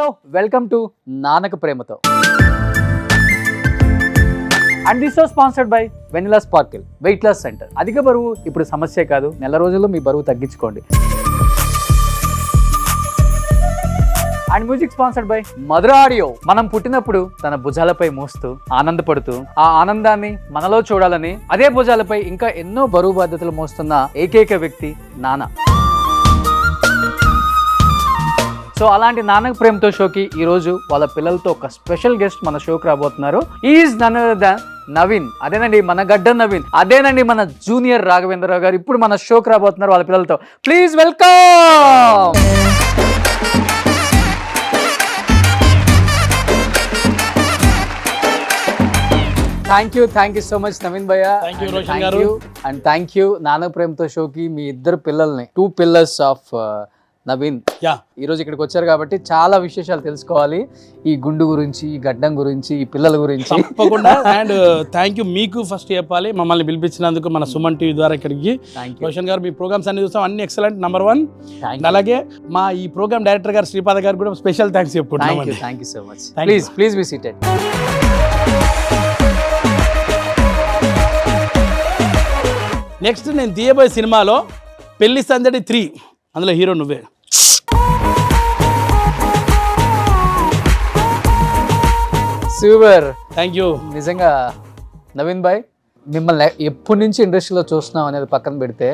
Hello welcome to నానక ప్రేమతో and this was sponsored by Vanilla Sparkle weight loss centre. అధిక బరువు ఇప్పుడు సమస్య కాదు, నెల రోజుల్లో మీ బరువు తగ్గించుకోండి. And music sponsored by Madhura Audio. మనం పుట్టినప్పుడు తన భుజాలపై మోస్తూ ఆనందపడుతూ ఆ ఆనందాన్ని మనలో చూడాలని అదే భుజాలపై ఇంకా ఎన్నో బరువు బాధ్యతలు మోస్తున్న ఏకైక వ్యక్తి నాన్న. సో అలాంటి నాన్నకు ప్రేమతో షోకి ఈరోజు వాళ్ళ పిల్లలతో ఒక స్పెషల్ గెస్ట్ మన షోకి రాబోతున్నారు. Is none other than Naveen. అదేనండి మన గడ్డ నవీన్, అదేనండి మన జూనియర్ రాఘవేంద్రరావు గారు ఇప్పుడు మన షోకి రాబోతున్నారు వాళ్ళ పిల్లలతో. Please welcome. Thank you so much Naveen bhaiya. And thank you నాన్న ప్రేమతో షోకి మీ ఇద్దరు పిల్లల్ని, 2 pillars ఆఫ్ నవీన్ ఈ రోజు ఇక్కడికి వచ్చారు కాబట్టి చాలా విశేషాలు తెలుసుకోవాలి. ఈ గుండు గురించి, ఈ గడ్డం గురించి, ఈ పిల్లల గురించి తప్పకుండా. అండ్ థ్యాంక్ యూ మీకు ఫస్ట్ చెప్పాలి మమ్మల్ని పిలిపించినందుకు మన సుమన్ టీవీ ద్వారా ఇక్కడికి. రోషన్ గారు మీ ప్రోగ్రామ్స్ అన్ని చూస్తాం, అన్ని ఎక్సలెంట్, నంబర్ 1. అలాగే మా ఈ ప్రోగ్రామ్ డైరెక్టర్ గారు శ్రీపాద గారు కూడా స్పెషల్ థ్యాంక్స్ చెప్పుకుంటున్నాం. Thank you so much. Please be seated. Next నేను తీయబోయే సినిమాలో పెళ్లి సందడి 3, అందులో హీరో నువ్వే. Super, thank you. నిజంగా నవీన్ భాయ్ మిమ్మల్ని ఎప్పటి నుంచి ఇండస్ట్రీలో చూస్తున్నాం అనేది పక్కన పెడితే,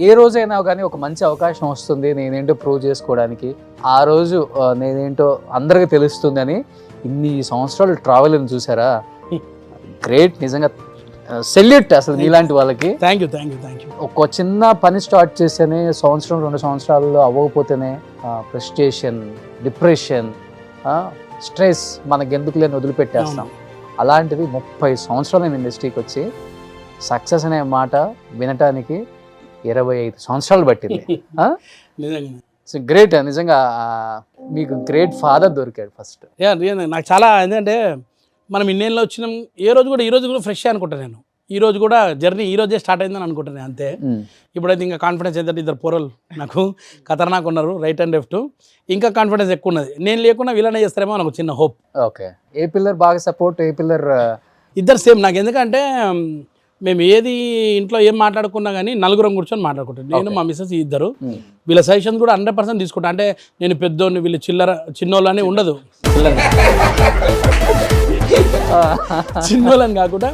ఏ రోజైనా కానీ ఒక మంచి అవకాశం వస్తుంది నేనేంటో ప్రూవ్ చేసుకోవడానికి, ఆ రోజు నేనేంటో అందరికీ తెలుస్తుంది అని ఇన్ని సంవత్సరాలు ట్రావెల్ అని చూసారా, గ్రేట్. నిజంగా సెల్యూట్ అసలు మీలాంటి వాళ్ళకి. Thank you. ఒక చిన్న పని స్టార్ట్ చేస్తేనే 1-2 సంవత్సరాల్లో అవ్వకపోతేనే ఫ్రస్ట్రేషన్, డిప్రెషన్, స్ట్రెస్ మనకెందుకు లేని వదిలిపెట్టేస్తాం. అలాంటిది 30 సంవత్సరాలు నేను ఇండస్ట్రీకి వచ్చి సక్సెస్ అనే మాట వినటానికి 25 సంవత్సరాలు పట్టింది. సో గ్రేట్, నిజంగా మీకు గ్రేట్ ఫాదర్ దొరికాడు ఫస్ట్. నాకు చాలా ఏంటంటే మనం ఇన్నేళ్ళు వచ్చినాం, ఈ రోజు కూడా ఫ్రెష్ అనుకుంటాను నేను. ఈ రోజు కూడా జర్నీ ఈ రోజే స్టార్ట్ అయిందని అనుకుంటాను అంతే. ఇప్పుడైతే ఇంకా కాన్ఫిడెన్స్ ఏంటంటే ఇద్దరు పోరలు నాకు ఖతర్నాక్ ఉన్నారు, రైట్ అండ్ లెఫ్ట్. ఇంకా కాన్ఫిడెన్స్ ఎక్కువ ఉన్నది. నేను లేకుండా వీళ్ళనే చేస్తారేమో నాకు చిన్న హోప్. ఓకే, ఏ పిల్లర్ బాగా సపోర్ట్, ఏ పిల్లర్? ఇద్దరు సేమ్ నాకు. ఎందుకంటే మేము ఏది ఇంట్లో ఏం మాట్లాడుకున్నా కానీ నలుగురం కూర్చొని మాట్లాడుకుంటాం. నేను మా మిస్సెస్ ఇద్దరు. వీళ్ళ సజెషన్స్ కూడా 100% తీసుకుంటా. అంటే నేను పెద్దోడిని, వీళ్ళు చిన్నోళ్ళు అని ఉండదు. చిన్నోళ్ళని కాకుండా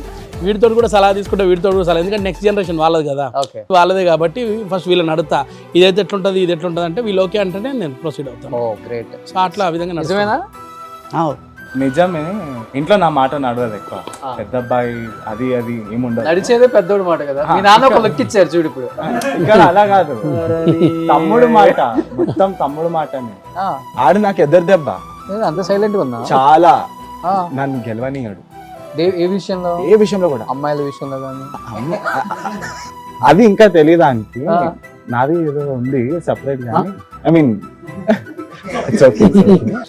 వీటితో కూడా సలహా తీసుకుంటా, వీటితో కూడా సలహా. ఎందుకంటే నెక్స్ట్ జనరేషన్ వాళ్ళది కదా, వాళ్ళదే కాబట్టి ఫస్ట్ వీళ్ళని అడుగుతా, ఇదైతే ఎట్లుంటుంది, ఇది ఎట్లుంటుంది అంటే వీళ్ళు ఓకే అంటేనే నేను ప్రొసీడ్ అవుతాను. గ్రేట్. సో అట్లా ఆ విధంగా. నిజమేనా? నిజమే. ఇంట్లో నా మాట నడవదు ఎక్కువ. పెద్ద అబ్బాయి అది ఏముండదు, నడిచేదే పెద్దోడు మాట కదా. మీ నాన్న ఒక లెక్క ఇచ్చారు చూడు ఇప్పుడు. ఇక్కడ అలా కాదు, తమ్ముడు మాట, మొత్తం తమ్ముడు మాటనే. ఆడు నాకు ఎదురు దెబ్బ. అంత సైలెంట్ గా ఉన్నా చాలా, నన్ను గెలవనియాడు. ఏ విషయంలో కూడా, అమ్మాయిల విషయంలో కానీ. అది ఇంకా తెలియదానికి నాది ఏదో ఉంది సపరేట్ గా. ఐ మీన్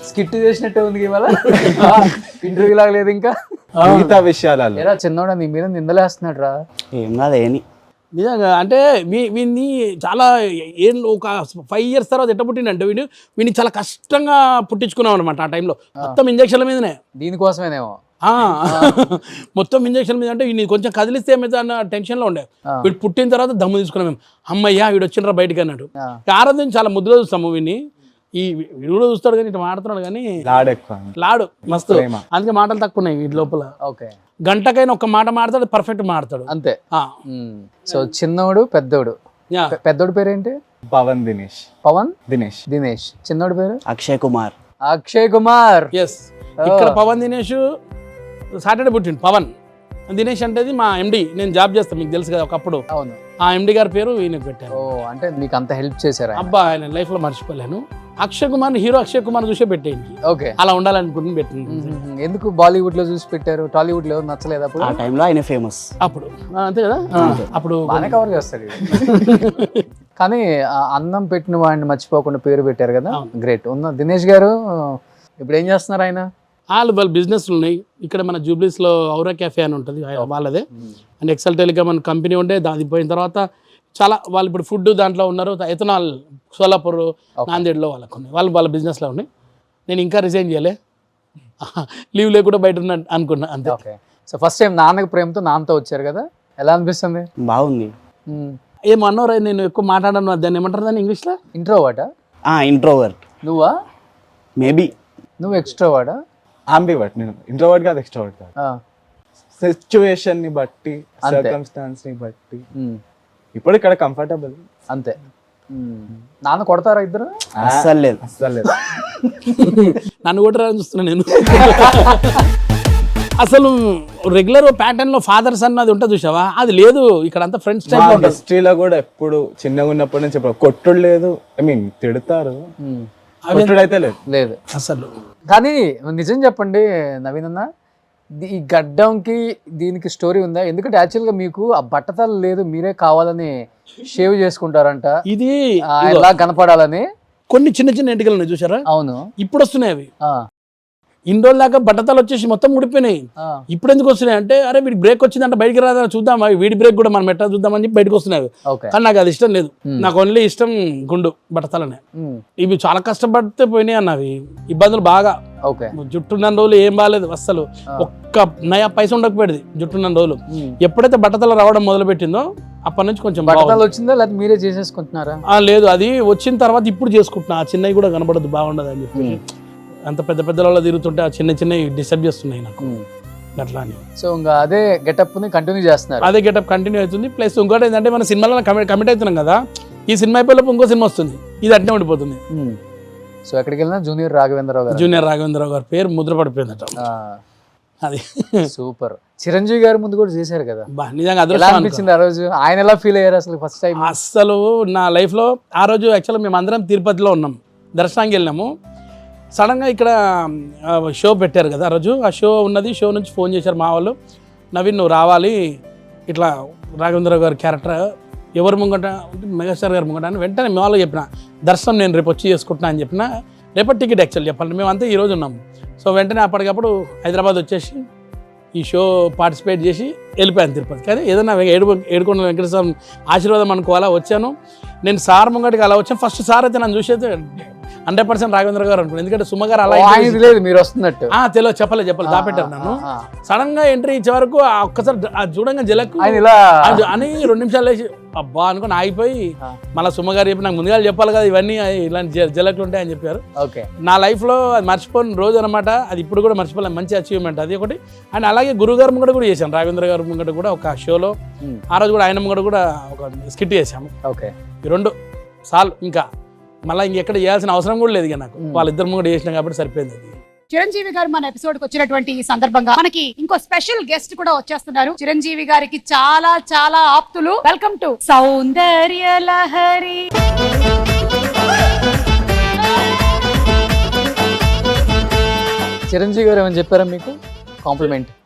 స్కిట్ చేసినట్టే ఉంది ఇవాళ, ఇంటర్వ్యూ లాగా లేదు ఇంకా. మిగతా విషయాలలో ఎలా చిన్నోడా నీ మీద నిందలేస్తున్నాడు రా? ఏం కాదేని నిజంగా. అంటే వీడిని చాలా ఒక 5 years తర్వాత ఎట్ట పుట్టిండంటే వీడిని చాలా కష్టంగా పుట్టించుకున్నాం అనమాట. ఆ టైంలో మొత్తం ఇంజక్షన్ల మీదనే. దీనికోసమేనేమో మొత్తం ఇంజక్షన్ మీద. అంటే వీడిని కొంచెం కదిలిస్తే ఏమైతే అన్న టెన్షన్లో ఉండే. వీడు పుట్టిన తర్వాత దమ్ము తీసుకున్నాం మేము. అమ్మయ్యా వీడు వచ్చిండ్రా బయటకు అన్నాడు. ఆరాధన చాలా ముద్దుగా చూస్తాము వీడిని. ఈ వీడు కూడా చూస్తాడు కానీ ఇట్లా మాట్లాడుతున్నాడు కానీ లాడు మస్తు. అందుకే మాటలు తక్కువ ఉన్నాయి వీటి లోపల. గంటకైనా ఒక్క మాట మాడతాడు, పర్ఫెక్ట్ మాడతాడు అంతే. సో చిన్నోడు పెద్దోడు. పెద్దోడు పేరేంటి? పవన్ దినేష్. చిన్నోడు పేరు అక్షయ్ కుమార్. ఎస్. ఇక్కడ పవన్ దినేష్ సాటర్డే పుట్టిండు. పవన్ దినేష్ అంటే మా ఎండి. నేను జాబ్ చేస్తాను, మీకు తెలుసు కదా ఒకప్పుడు. అవును. ఆ ఎండి గారి పేరు ఈయనకు పెట్టాను. అంటే మీకు అంత హెల్ప్ చేశారు? అబ్బా ఆయన లైఫ్ లో మర్చిపోలేను. అక్షయ్ కుమార్, హీరో అక్షయ్ కుమార్ చూసే పెట్టేయండి. ఓకే, అలా ఉండాలనుకుంటుని పెట్టింది. ఎందుకు బాలీవుడ్ లో చూసి పెట్టారు, టాలీవుడ్ లో నచ్చలేదు అప్పుడు? ఆ టైంలో ఆయన ఫేమస్ అప్పుడు, అంతే కదా. అప్పుడు బాగానే కవర్ చేస్తాడు. కానీ అన్నం పెట్టిన వాడిని మర్చిపోకుండా పేరు పెట్టారు కదా, గ్రేట్. ఉన్న దినేష్ గారు ఇప్పుడు ఏం చేస్తున్నారు ఆయన? వాళ్ళ బిజినెస్లు ఉన్నాయి. ఇక్కడ మన జూబ్లీస్లో ఔరా క్యాఫే అని ఉంటుంది వాళ్ళదే. అండ్ ఎక్సెల్ టెలికామ్ అని కంపెనీ ఉండే, అది పోయిన తర్వాత చాలా వాళ్ళు ఇప్పుడు ఫుడ్ దాంట్లో ఉన్నారు. ఎథనాల్ సోలాపూర్, నాందేడ్లో వాళ్ళకు ఉన్నాయి. వాళ్ళ బిజినెస్లో ఉన్నాయి. నేను ఇంకా రిజైన్ చేయలే, లీవ్ లేకుండా బయట ఉన్నా అనుకున్నా అంతే. ఓకే. సో ఫస్ట్ టైం నాన్నకి ప్రేమతో నాన్నతో వచ్చారు కదా, ఎలా అనిపిస్తుంది? బాగుంది. ఏమన్నారా నేను ఎక్కువ మాట్లాడను, దాన్ని ఏమంటారు దాన్ని ఇంగ్లీష్లో? ఇంట్రోవర్టా? ఇంట్రోవర్ట్. నువ్వా? మేబీ. నువ్వు ఎక్స్ట్రోవర్టా? ఆంబివర్ట్. నేను ఇంట్రోవర్ట్ కాదు, ఎక్స్ట్రోవర్ట్ కాదు. సిచ్యువేషన్ ని బట్టి, సర్కమ్స్టాన్స్ ని బట్టి ఇప్పుడు ఇక్కడ కంఫర్టబుల్ అంతే. నాన్న కొడతారా ఇద్దరు? అస్సలు లేదు. అస్సలు లేదు. నన్ను కూడా చూస్తున్నా నేను. అసలు రెగ్యులర్ ప్యాటర్న్ లో ఫాదర్ సన్ అది ఉంటుంది చూసావా, అది లేదు ఇక్కడ అంతా ఫ్రెండ్స్ టైప్ లో ఉంటుంది. హిస్టరీలో కూడా ఎప్పుడు చిన్నగా ఉన్నప్పటి నుంచి కొట్టుడు లేదు. ఐ మీన్ తిడతారు, కొట్టుడు అయితే లేదు అసలు. కానీ నిజం చెప్పండి నవీన్ అన్న, ఈ గడ్డంకి దీనికి స్టోరీ ఉందా? ఎందుకంటే యాక్చువల్గా మీకు ఆ బట్టతలు లేదు, మీరే కావాలని షేవ్ చేసుకుంటారంట, ఇది ఎలా కనపడాలని. కొన్ని చిన్న చిన్న ఎంటికలు ఉన్నాయి చూసారా, అవును, ఇప్పుడు వస్తున్నాయి అవి. ఇన్ని రోజుల దాకా బట్టతలు వచ్చేసి మొత్తం ఊడిపోయినాయి. ఇప్పుడు ఎందుకు వస్తున్నాయి అంటే, అరే వీడి బ్రేక్ వచ్చిందంటే బయటికి రాదా చూద్దాం, వీడి బ్రేక్ కూడా మనం ఎట్లా చూద్దామని చెప్పి బయటకు వస్తున్నాయి. కానీ నాకు అది ఇష్టం లేదు, నాకు ఓన్లీ ఇష్టం గుండు బట్టతలనే. ఇవి చాలా కష్టపడితే పోయినాయి అన్న, అవి ఇబ్బందులు బాగా. జుట్టున్న రోజులు ఏం బాగాలేదు అసలు, ఒక్క నయా పైసా ఉండకపోయేది జుట్టున్న రోజులు. ఎప్పుడైతే బట్టతల రావడం మొదలు పెట్టిందో అప్పటి నుంచి కొంచెం బట్టతల వచ్చిందా, లేదా మీరే చేసేసుకుంటున్నారా? లేదు, అది వచ్చిన తర్వాత ఇప్పుడు చేసుకుంటున్నా. ఆ చిన్నవి కూడా కనబడదు, బాగుండదు అని చెప్పి. అంత పెద్ద పెద్ద వాళ్ళు తిరుగుతుంటే ఆ చిన్న చిన్నవి డిస్టర్బ్ చేస్తున్నాయి నాకు అట్లా అని. సో ఇంకా అదే గెటప్ ని కంటిన్యూ చేస్తున్నారు? అదే గెటప్ కంటిన్యూ అవుతుంది. ప్లస్ ఇంకోటి ఏంటంటే మన సినిమాలో కమిట్ అవుతున్నాం కదా, ఈ సినిమా అయిపోయినప్పుడు ఇంకో సినిమా వస్తుంది, ఇది అట్నే ఉండిపోతుంది. సో ఎక్కడికి వెళ్ళినా జూనియర్ రాఘవేంద్రరావు గారు పేరు ముద్ర పడిపోయిందట. అది సూపర్. చిరంజీవి గారి ముందు కూడా చేశారు కదా, నిజంగా ఎలా అనిపించింది ఆ రోజు? ఆయన ఎలా ఫీల్ అయ్యారు అసలు ఫస్ట్ టైం? అసలు నా లైఫ్ లో ఆ రోజు యాక్చువల్గా మేము అందరం తిరుపతిలో ఉన్నాం, దర్శనానికి వెళ్ళినాము. సడన్గా ఇక్కడ షో పెట్టారు కదా ఆ రోజు, ఆ షో ఉన్నది. షో నుంచి ఫోన్ చేశారు మా వాళ్ళు, నవీన్ నువ్వు రావాలి, ఇట్లా రాఘవేంద్రరావు గారి క్యారెక్టర్ ఎవరు ముంగట, మెగాస్టార్ గారు ముంగట అని. వెంటనే మేము వాళ్ళకి చెప్పిన, దర్శనం నేను రేపు వచ్చి చేసుకుంటున్నా అని చెప్పిన. రేపటి టికెట్ యాక్చువల్ చెప్పాలి, మేమంతా ఈరోజు ఉన్నాము. సో వెంటనే అప్పటికప్పుడు హైదరాబాద్ వచ్చేసి ఈ షో పార్టిసిపేట్ చేసి వెళ్ళిపోయాను తిరుపతి. కానీ ఏదైనా ఏడుకొండ వెంకటేశ్వర ఆశీర్వాదం అనుకోవాలా వచ్చాను నేను. సార్ ముంగటికి అలా వచ్చాను. ఫస్ట్ సార్ అయితే నన్ను చూసి అయితే 100% రాఘవేంద్ర గారు అనుకున్నాను, ఎందుకంటే సుమ గారు అలా లేదు మీరు వస్తున్నట్టు తెలియదు, చెప్పలే దాపెట్టారు నన్ను. సడన్ గా ఎంట్రీ ఇచ్చే వరకు ఒక్కసారి చూడంగా జలకు అని 2 నిమిషాలు లేచి అబ్బా అనుకుని ఆగిపోయి, మళ్ళీ సుమ గారు చెప్పి నాకు ముందుగా చెప్పాలి కదా ఇవన్నీ ఇలాంటి జలకులు ఉంటాయి అని చెప్పారు. నా లైఫ్ లో అది మర్చిపోయిన రోజు అనమాట, అది ఇప్పుడు కూడా మర్చిపోలే, మంచి అచీవ్మెంట్ అది ఒకటి. అండ్ అలాగే గురువు గారు ముంగట కూడా చేశాను, రాఘవేంద్ర గారు ముంగట కూడా ఒక షోలో. ఆ రోజు కూడా ఆయన ముంగట కూడా ఒక స్కిట్ చేశాము. ఈ 2 సార్లు, ఇంకా మళ్ళీ ఇంకెక్కడ చేయాల్సిన అవసరం కూడా లేదు ఇక నాకు, వాళ్ళిద్దరు ముంగట చేసినాం కాబట్టి సరిపోయింది. అది చిరంజీవి గారు మన ఎపిసోడ్ కి వచ్చినటువంటి ఈ సందర్భంగా మనకి ఇంకో స్పెషల్ గెస్ట్ కూడా వచ్చేస్తున్నారు. చిరంజీవి గారికి చాలా చాలా ఆప్తులు. వెల్కమ్ టు సౌందర్య లహరి. చిరంజీవి గారు ఏమని చెప్పారా మీకు?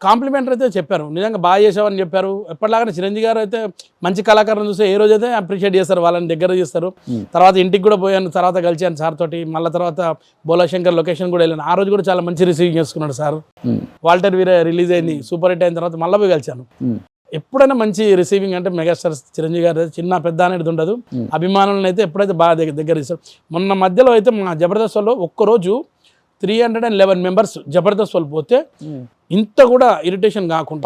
కాంప్లిమెంట్ అయితే చెప్పారు, నిజంగా బాగా చేసావని చెప్పారు. ఎప్పటిలాగానే చిరంజీవి గారు అయితే మంచి కళాకారులను చూస్తే ఏ రోజైతే అప్రిషియేట్ చేస్తారు, వాళ్ళని దగ్గర చేస్తారు. తర్వాత ఇంటికి కూడా పోయాను, తర్వాత కలిసాను సార్ తోటి. మళ్ళీ తర్వాత బోలాశంకర్ లొకేషన్ కూడా వెళ్ళాను. ఆ రోజు కూడా చాలా మంచి రిసీవ్ చేసుకున్నాడు సార్. వాల్టర్ వీరే రిలీజ్ అయింది, సూపర్ హిట్ అయిన తర్వాత మళ్ళీ పోయి కలిసాను. ఎప్పుడైనా మంచి రిసీవింగ్ అంటే మెగాస్టార్ చిరంజీవి గారు చిన్న పెద్ద అనేది ఉండదు. అభిమానులను అయితే ఎప్పుడైతే బాగా దగ్గర ఇస్తారు. మొన్న మధ్యలో అయితే మా జబర్దస్త్ వాళ్ళు ఒక్కరోజు 311 మెంబర్స్ జబర్దస్త్ వాళ్ళు పోతే ఇంత కూడా ఇరిటేషన్ కాకుండా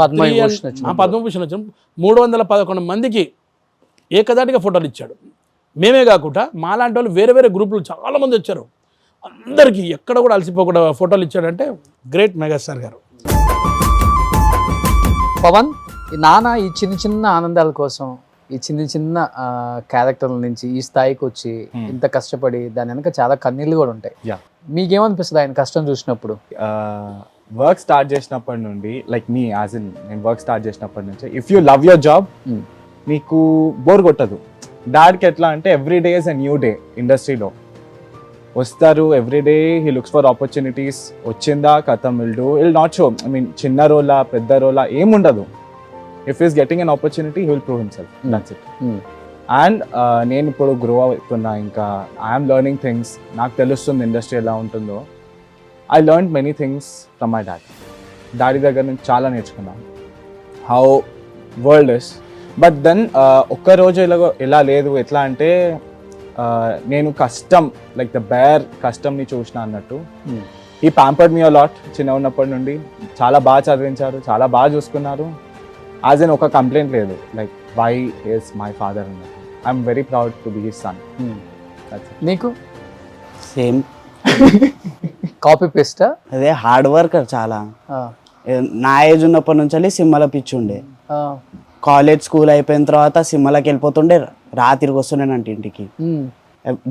పద్మభూషణ్ వచ్చిన 311 మందికి ఏకదాటిగా ఫోటోలు ఇచ్చాడు. మేమే కాకుండా మాలాంటి వాళ్ళు వేరే వేరే గ్రూపులు చాలా మంది వచ్చారు, అందరికీ ఎక్కడ కూడా అలసిపోకుండా ఫోటోలు ఇచ్చాడంటే గ్రేట్ మెగాస్టార్ గారు. పవన్, నాన్న ఈ చిన్న చిన్న ఆనందాల కోసం, ఈ చిన్న చిన్న క్యారెక్టర్ల నుంచి ఈ స్థాయికి వచ్చి ఇంత కష్టపడి దాని వెనక చాలా కన్నీళ్ళు కూడా ఉంటాయి. మీకేమనిపిస్తుంది ఆయన కష్టం చూసినప్పుడు? వర్క్ స్టార్ట్ చేసినప్పటి నుండి, లైక్ మీ యాజ్ ఇన్ నేను వర్క్ స్టార్ట్ చేసినప్పటి నుంచి, if you love your job మీకు బోర్ కొట్టదు. డాడ్కి ఎట్లా అంటే every day is a new day. ఇండస్ట్రీలో వస్తారు everyday, he looks for opportunities. వచ్చిందా కథం will not show, I mean చిన్న రోలా పెద్ద రోలా ఏముండదు. If is getting an opportunity he will prove himself, that's it. And నేను ఇప్పుడు గ్రో అవుతున్నా, ఇంకా ఐఎమ్ లెర్నింగ్ థింగ్స్. నాకు తెలుస్తుంది ఇండస్ట్రీ ఎలా ఉంటుందో. I learn many things from my daddy దగ్గర నుంచి చాలా నేర్చుకున్నాను, how world is. But then ఒక్కరోజు ఇలా లేదు. ఎట్లా అంటే నేను కష్టం, లైక్ ద బేర్ కష్టంని చూసిన అన్నట్టు. హీ ప్యాంపర్డ్ మీ లాట్ చిన్న ఉన్నప్పటి నుండి. చాలా బాగా చదివించారు, చాలా బాగా చూసుకున్నారు. యాజ్ ఎన్ ఒక కంప్లైంట్ లేదు, like why is my father అన్నట్టు. I'm very proud to be his son. నీకు సేమ్. కాపీ పేస్టా? అదే హార్డ్ వర్కర్ చాలా. నా ఏజ్ ఉన్నప్పటి నుంచి సినిమాల పిచ్చి ఉండే. కాలేజ్ స్కూల్ అయిపోయిన తర్వాత సినిమాలకు వెళ్ళిపోతుండే, రాత్రికి వస్తుండేనంట ఇంటికి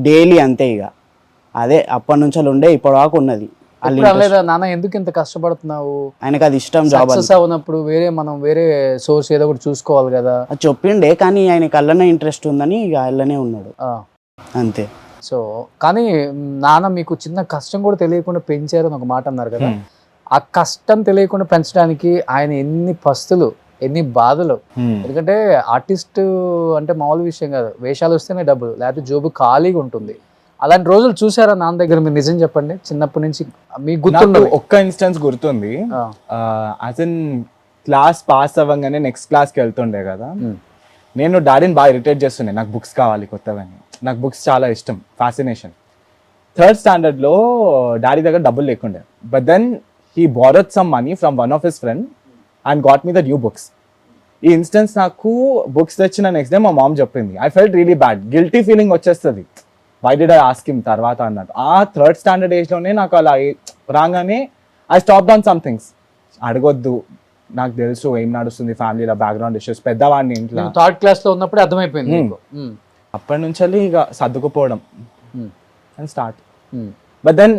డైలీ. అంతే ఇక అదే అప్పటి నుంచి ఉండే ఇప్పటి వరకు ఉన్నది. నాన్న ఎందుకు ఇంత కష్టపడుతున్నావు? ఆయనకు అది ఇష్టం. జాబ్ అవునప్పుడు వేరే సోర్స్ ఏదో ఒకటి చూసుకోవాలి కదా అది చెప్పిండే, కానీ ఆయనకి అల్లనే ఇంట్రెస్ట్ ఉందని ఇక అల్లనే ఉన్నాడు అంతే. సో కానీ నాన్న మీకు చిన్న కష్టం కూడా తెలియకుండా పెంచారు అని ఒక మాట అన్నారు కదా. ఆ కష్టం తెలియకుండా పెంచడానికి ఆయన ఎన్ని పస్తులు, ఎన్ని బాధలు. ఎందుకంటే ఆర్టిస్ట్ అంటే మామూలు విషయం కాదు, వేషాలు వస్తేనే డబ్బులు, లేకపోతే జోబు ఖాళీగా ఉంటుంది. అలాంటి రోజులు చూసారా నాన్న దగ్గర? మీరు నిజం చెప్పండి, చిన్నప్పటి నుంచి మీకు గుర్తుండే ఒక్క ఇన్స్టెన్స్ గుర్తుంది. యాజ్ ఇన్ క్లాస్ పాస్ అవ్వగానే నెక్స్ట్ క్లాస్కి వెళ్తుండే కదా, నేను డాడీని బాగా ఇరిటేట్ చేస్తుండే, నాకు బుక్స్ కావాలి కొత్తవని. నాకు బుక్స్ చాలా ఇష్టం, ఫ్యాసినేషన్. 3rd స్టాండర్డ్లో డాడీ దగ్గర డబ్బులు లేకుండే, but then he borrowed some money from one of his friend and got me the new books. ఈ ఇన్స్టెన్స్ నాకు బుక్స్ తెచ్చిన నెక్స్ట్ డే మా మామ్ చెప్పింది. I felt really bad, guilty feeling వచ్చేస్తుంది, why did I ask him తర్వాత అన్నట్టు. ఆ 3rd standard ఏజ్లోనే నాకు అలా రాగానే I stop down some things. అడగొద్దు, నాకు తెలుసు ఏం నడుస్తుంది ఫ్యామిలీలో, బ్యాక్గ్రౌండ్ ఇష్యూస్, పెద్దవాడిని ఇంట్లో. 3rd క్లాస్లో ఉన్నప్పుడు అర్థమైపోయింది. అప్పటి నుంచి ఇక సర్దుకుపోవడం and start. But then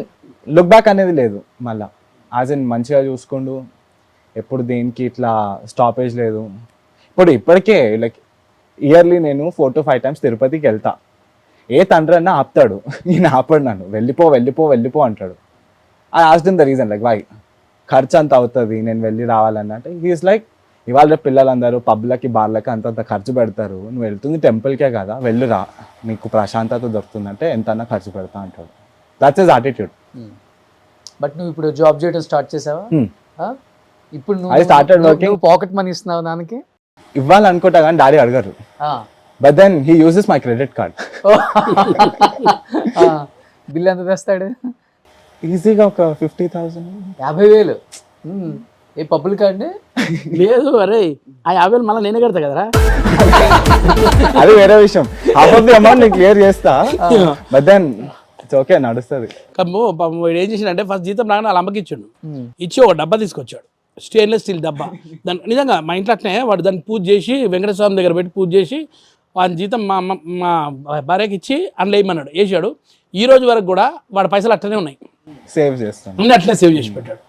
look back అనేది లేదు మళ్ళా. యాజ్ ఇన్ మంచిగా చూసుకుంటూ, ఎప్పుడు దేనికి ఇట్లా స్టాపేజ్ లేదు. ఇప్పటికే లైక్ ఇయర్లీ నేను 4 to 5 times తిరుపతికి వెళ్తా. ఏ తండ్రి అన్నా ఆపుతాడు, నేను ఆపడు. నన్ను వెళ్ళిపో అంటాడు. I asked him the reason, like why, ఖర్చు అంత అవుతుంది నేను వెళ్ళి రావాలన్నట్టు. హీఈస్ లైక్, ఇవాళ పిల్లలందరూ పబ్లకి బార్లకి అంతంత ఖర్చు పెడతారు, నువ్వు వెళ్తుంది టెంపుల్కే కదా, వెళ్ళురా, నీకు ప్రశాంతత దొరుకుతుందంటే ఎంతన్నా ఖర్చు పెడతా అంటాడు. That's his attitude. బట్ నువ్వు ఇప్పుడు జాబ్ చేయడం స్టార్ట్ చేసావా? ఇప్పుడు I started working. నువ్వు పాకెట్ మనీ ఇస్తున్నావు దానికి? ఇవ్వాలనుకుంటా కానీ డాడీ అడగరు. But then he uses my credit card. Bill ఎంత తెస్తాడు? ఈజీగా ఒక 50,000. 50,000. ఏ పబ్లిక్ అండి? లేదు, అరే ఆ 50,000 మళ్ళీ నేనే కడతా కదరా. అది వేరే విషయం. హాఫ్ ఆఫ్ ది అమౌంట్ నేను క్లియర్ చేస్తా, బట్ దెన్ ఇట్స్ ఓకే, నడుస్తుంది. వాడు ఏం చేసిండే, ఫస్ట్ జీతం రాగానే వాళ్ళ అమ్మకి ఇచ్చాడు. ఇచ్చి ఒక డబ్బా తీసుకొచ్చాడు, స్టెయిన్లెస్ స్టీల్ డబ్బా. దాని నిజంగా మా ఇంట్లో అట్లనే వాడు దాన్ని పూజ చేసి వెంకటేశ్వర స్వామి దగ్గర పెట్టి పూజ చేసి వాని జీతం మా భార్యకి ఇచ్చి అందులో వేయమన్నాడు, వేసాడు. ఈ రోజు వరకు కూడా వాడి పైసలు అట్లనే ఉన్నాయి, సేవ్ చేస్తాను, అన్నీ అట్లనే సేవ్ చేసి పెట్టాడు.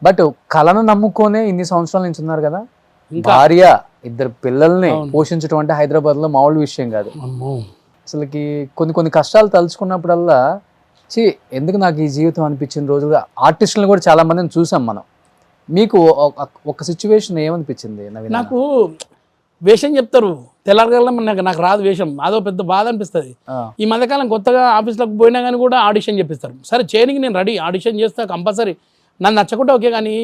బట్ కళను నమ్ముకొనే ఇన్ని సంవత్సరాల నుంచి ఉన్నారు కదా. భార్య, 2 పిల్లల్ని పోషించడం అంటే హైదరాబాద్ లో మామూలు విషయం కాదు. అసలుకి కొన్ని కష్టాలు తలుచుకున్నప్పుడల్లా ఎందుకు నాకు ఈ జీవితం అనిపించిన రోజులుగా ఆర్టిస్టులను కూడా చాలా మందిని చూసాం మనం. మీకు ఒక సిచ్యువేషన్ ఏమనిపించింది? నాకు వేషం చెప్తారు తెల్లారగల, నాకు రాదు వేషం, అదో పెద్ద బాధ అనిపిస్తుంది. ఈ మధ్యకాలం కొత్తగా ఆఫీస్లోకి పోయినా కానీ కూడా ఆడిషన్ చెప్పిస్తారు. సరే చేయడానికి నేను రెడీ, ఆడిషన్ చేస్తా కంపల్సరీ, నన్ను నచ్చకుండా ఓకే. కానీ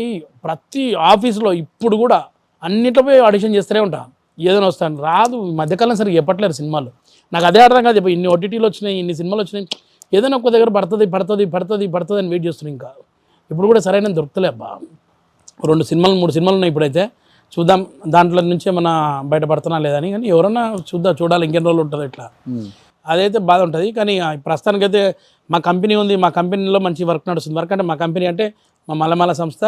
ప్రతి ఆఫీస్లో ఇప్పుడు కూడా అన్నిట్లో పోయి ఆడిషన్ చేస్తూనే ఉంటా, ఏదైనా వస్తాను. రాదు ఈ మధ్యకాలం సరిగ్గా చెప్పట్లేరు సినిమాలు. నాకు అదే అర్థం కాదు, ఇన్ని ఓటీటీలు వచ్చినాయి, ఇన్ని సినిమాలు వచ్చినాయి, ఏదైనా ఒక్క దగ్గర పడుతుంది అని వెయిట్ చేస్తున్నాయి. ఇంకా ఇప్పుడు కూడా సరైన దొరుకుతలే అబ్బా. 2 సినిమాలు 3 సినిమాలు ఉన్నాయి ఇప్పుడైతే. చూద్దాం దాంట్లో నుంచి ఏమన్నా బయటపడుతున్నా లేదని. కానీ ఎవరన్నా చూడాలి ఇంకెన్ని రోజులు ఉంటుంది ఇట్లా, అదైతే బాధ ఉంటుంది. కానీ ప్రస్తుతానికైతే మా కంపెనీ ఉంది, మా కంపెనీలో మంచి వర్క్ నడుస్తుంది. వర్క్ అంటే మా కంపెనీ అంటే మా మల్లమాల సంస్థ,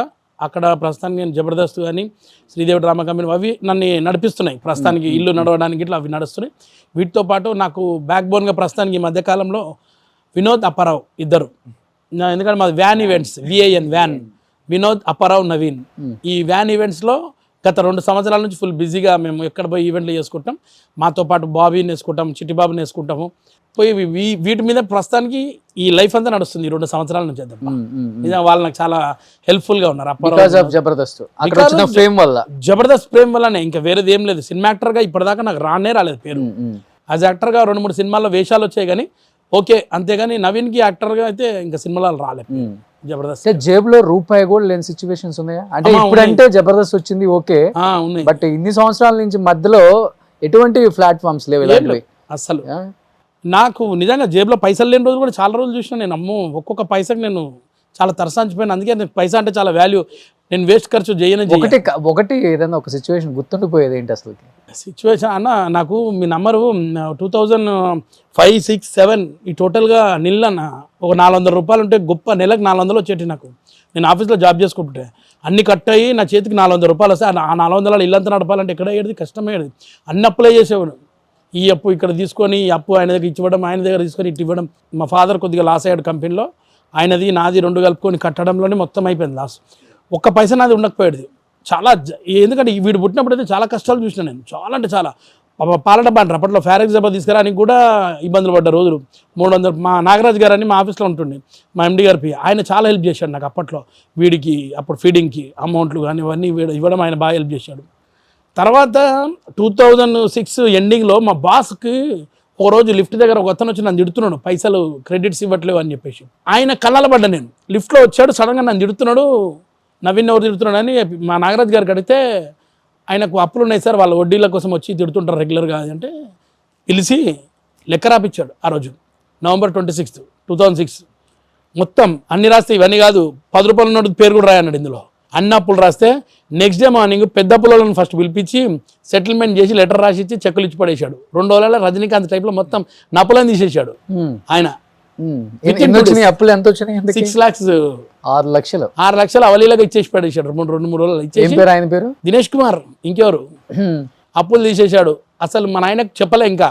అక్కడ ప్రస్తుతానికి నేను జబర్దస్త్ కానీ శ్రీదేవి డ్రామా కంపెనీ అవి నన్ను నడిపిస్తున్నాయి. ప్రస్తుతానికి ఇల్లు నడవడానికి ఇట్లా అవి నడుస్తున్నాయి. వీటితో పాటు నాకు బ్యాక్ బోన్గా ప్రస్తుతానికి ఈ మధ్యకాలంలో వినోద్ అప్పారావు ఇద్దరు. ఎందుకంటే మాది van events, VAN van, Vinod Apparao Naveen. ఈ వ్యాన్ ఈవెంట్స్లో గత 2 సంవత్సరాల నుంచి ఫుల్ బిజీగా మేము ఎక్కడ పోయి ఈవెంట్లు చేసుకుంటాం. మాతో పాటు బాబీని వేసుకుంటాం, చిట్టిబాబుని వేసుకుంటాము. పోయి వీటి మీద ప్రస్తుతానికి ఈ లైఫ్ అంతా నడుస్తుంది 2 సంవత్సరాల నుంచి. నిజంగా వాళ్ళు నాకు చాలా హెల్ప్ఫుల్గా ఉన్నారు. జబర్దస్త్ ప్రేమ్ వల్లనే, ఇంకా వేరేది ఏం లేదు. సినిమా యాక్టర్గా ఇప్పటిదాకా నాకు రాలేదు పేరు. యాజ్ యాక్టర్గా 2-3 సినిమాల్లో వేషాలు వచ్చాయి కానీ ఓకే, అంతేగాని నవీన్కి యాక్టర్గా అయితే ఇంకా సినిమాలు రాలేదు. జబర్దస్త్ జేబులో రూపాయి కూడా లేని సిచ్యువేషన్స్ ఉన్నాయా? అంటే ఇప్పుడంటే జబర్దస్త్ వచ్చింది ఓకే, బట్ ఇన్ని సంవత్సరాల నుంచి మధ్యలో ఎటువంటి ప్లాట్ఫామ్స్ లేవు అసలు. నాకు నిజంగా జేబులో పైసలు లేని రోజు కూడా చాలా రోజులు చూసిన నేను. ఒక్కొక్క పైసకి నేను చాలా తరసాంచిపోయిన. అందుకే నాకు పైసా అంటే చాలా వాల్యూ. నేను వేస్ట్ ఖర్చు చేయను. ఒకటి ఏదైనా ఒక సిచ్యువేషన్ గుర్తుండిపోయేది ఏంటి అసలు? సిచ్యువేషన్ అన్న, నాకు మీ నంబరు 2005, 6, 7 ఈ టోటల్గా నిల్ అన్న ఒక 400 రూపాయలు ఉంటే గొప్ప. నెలకు 400 వచ్చేటి నాకు. నేను ఆఫీస్లో జాబ్ చేసుకుంటుంటే అన్ని కట్ అయ్యి నా చేతికి 400 రూపాయలు వస్తే ఆ 400 ఇల్లంతా నడపాలంటే ఎక్కడ అయ్యేది? కష్టమయ్యేది. అన్ని అప్లై చేసేవాడు. ఈ అప్పు ఇక్కడ తీసుకొని, ఈ అప్పు ఆయన దగ్గర ఇచ్చివ్వడం, ఆయన దగ్గర తీసుకొని ఇటు ఇవ్వడం. మా ఫాదర్ కొద్దిగా లాస్ అయ్యాడు కంపెనీలో. ఆయనది నాది 2 కలుపుకొని కట్టడంలోనే మొత్తం అయిపోయింది లాస్. ఒక్క పైసా నాది ఉండకపోయేది. చాలా ఎందుకంటే వీడు పుట్టినప్పుడు అయితే చాలా కష్టాలు చూసిన నేను. చాలా అంటే చాలా. పాల డబ్బా అంటారు అప్పట్లో, ఫారెక్స్ డబ్బా తీసుకురానికి కూడా ఇబ్బందులు పడ్డ రోజులు. 300. మా నాగరాజ్ గారు అని మా ఆఫీస్లో ఉంటుండే, మా ఎండి గారి పి. ఆయన చాలా హెల్ప్ చేశాడు నాకు అప్పట్లో. వీడికి అప్పుడు ఫీడింగ్కి అమౌంట్లు కానీ ఇవన్నీ ఇవ్వడం ఆయన బాగా హెల్ప్ చేశాడు. తర్వాత 2006 ఎండింగ్లో మా బాస్కి ఒక రోజు లిఫ్ట్ దగ్గర ఒక అతను వచ్చి నన్ను తిడుతున్నాడు, పైసలు క్రెడిట్స్ ఇవ్వట్లేవు అని చెప్పేసి. ఆయన కళ్ళాల పడ్డా నేను. లిఫ్ట్లో వచ్చాడు, సడన్గా నన్ను తిడుతున్నాడు. నవీన్ ఎవరు తిడుతున్నాడు అని మా నాగరాజ్ గారికి అడిగితే, ఆయనకు అప్పులు ఉన్నాయి సార్, వాళ్ళ వడ్డీల కోసం వచ్చి తిడుతుంటారు రెగ్యులర్గా అంటే పిలిచి లెక్క రాపిచ్చాడు. ఆ రోజు నవంబర్ 26, 2006 మొత్తం అన్ని రాస్తే ఇవన్నీ కాదు, 10 రూపాయల నోటు పేరు కూడా రాయన్నాడు ఇందులో. అన్ని అప్పులు రాస్తే నెక్స్ట్ డే మార్నింగ్ పెద్ద అప్పులను ఫస్ట్ పిలిపించి సెటిల్మెంట్ చేసి లెటర్ రాసి ఇచ్చి చెక్కులు ఇచ్చి పడేశాడు. 2 రోజుల రజనీకాంత్ టైప్లో మొత్తం నప్పులను తీసేశాడు ఆయన. అప్పులు ఎంత వచ్చినాయి? 6 lakhs, 6 లక్షలు అవలీలాగా ఇచ్చేసి పడేశాడు. 2-3 రోజులు ఇచ్చేసి. ఆయన పేరు దినేష్ కుమార్, ఇంకెవరు. అప్పులు తీసేశాడు. అసలు మన ఆయనకు చెప్పలే. ఇంకా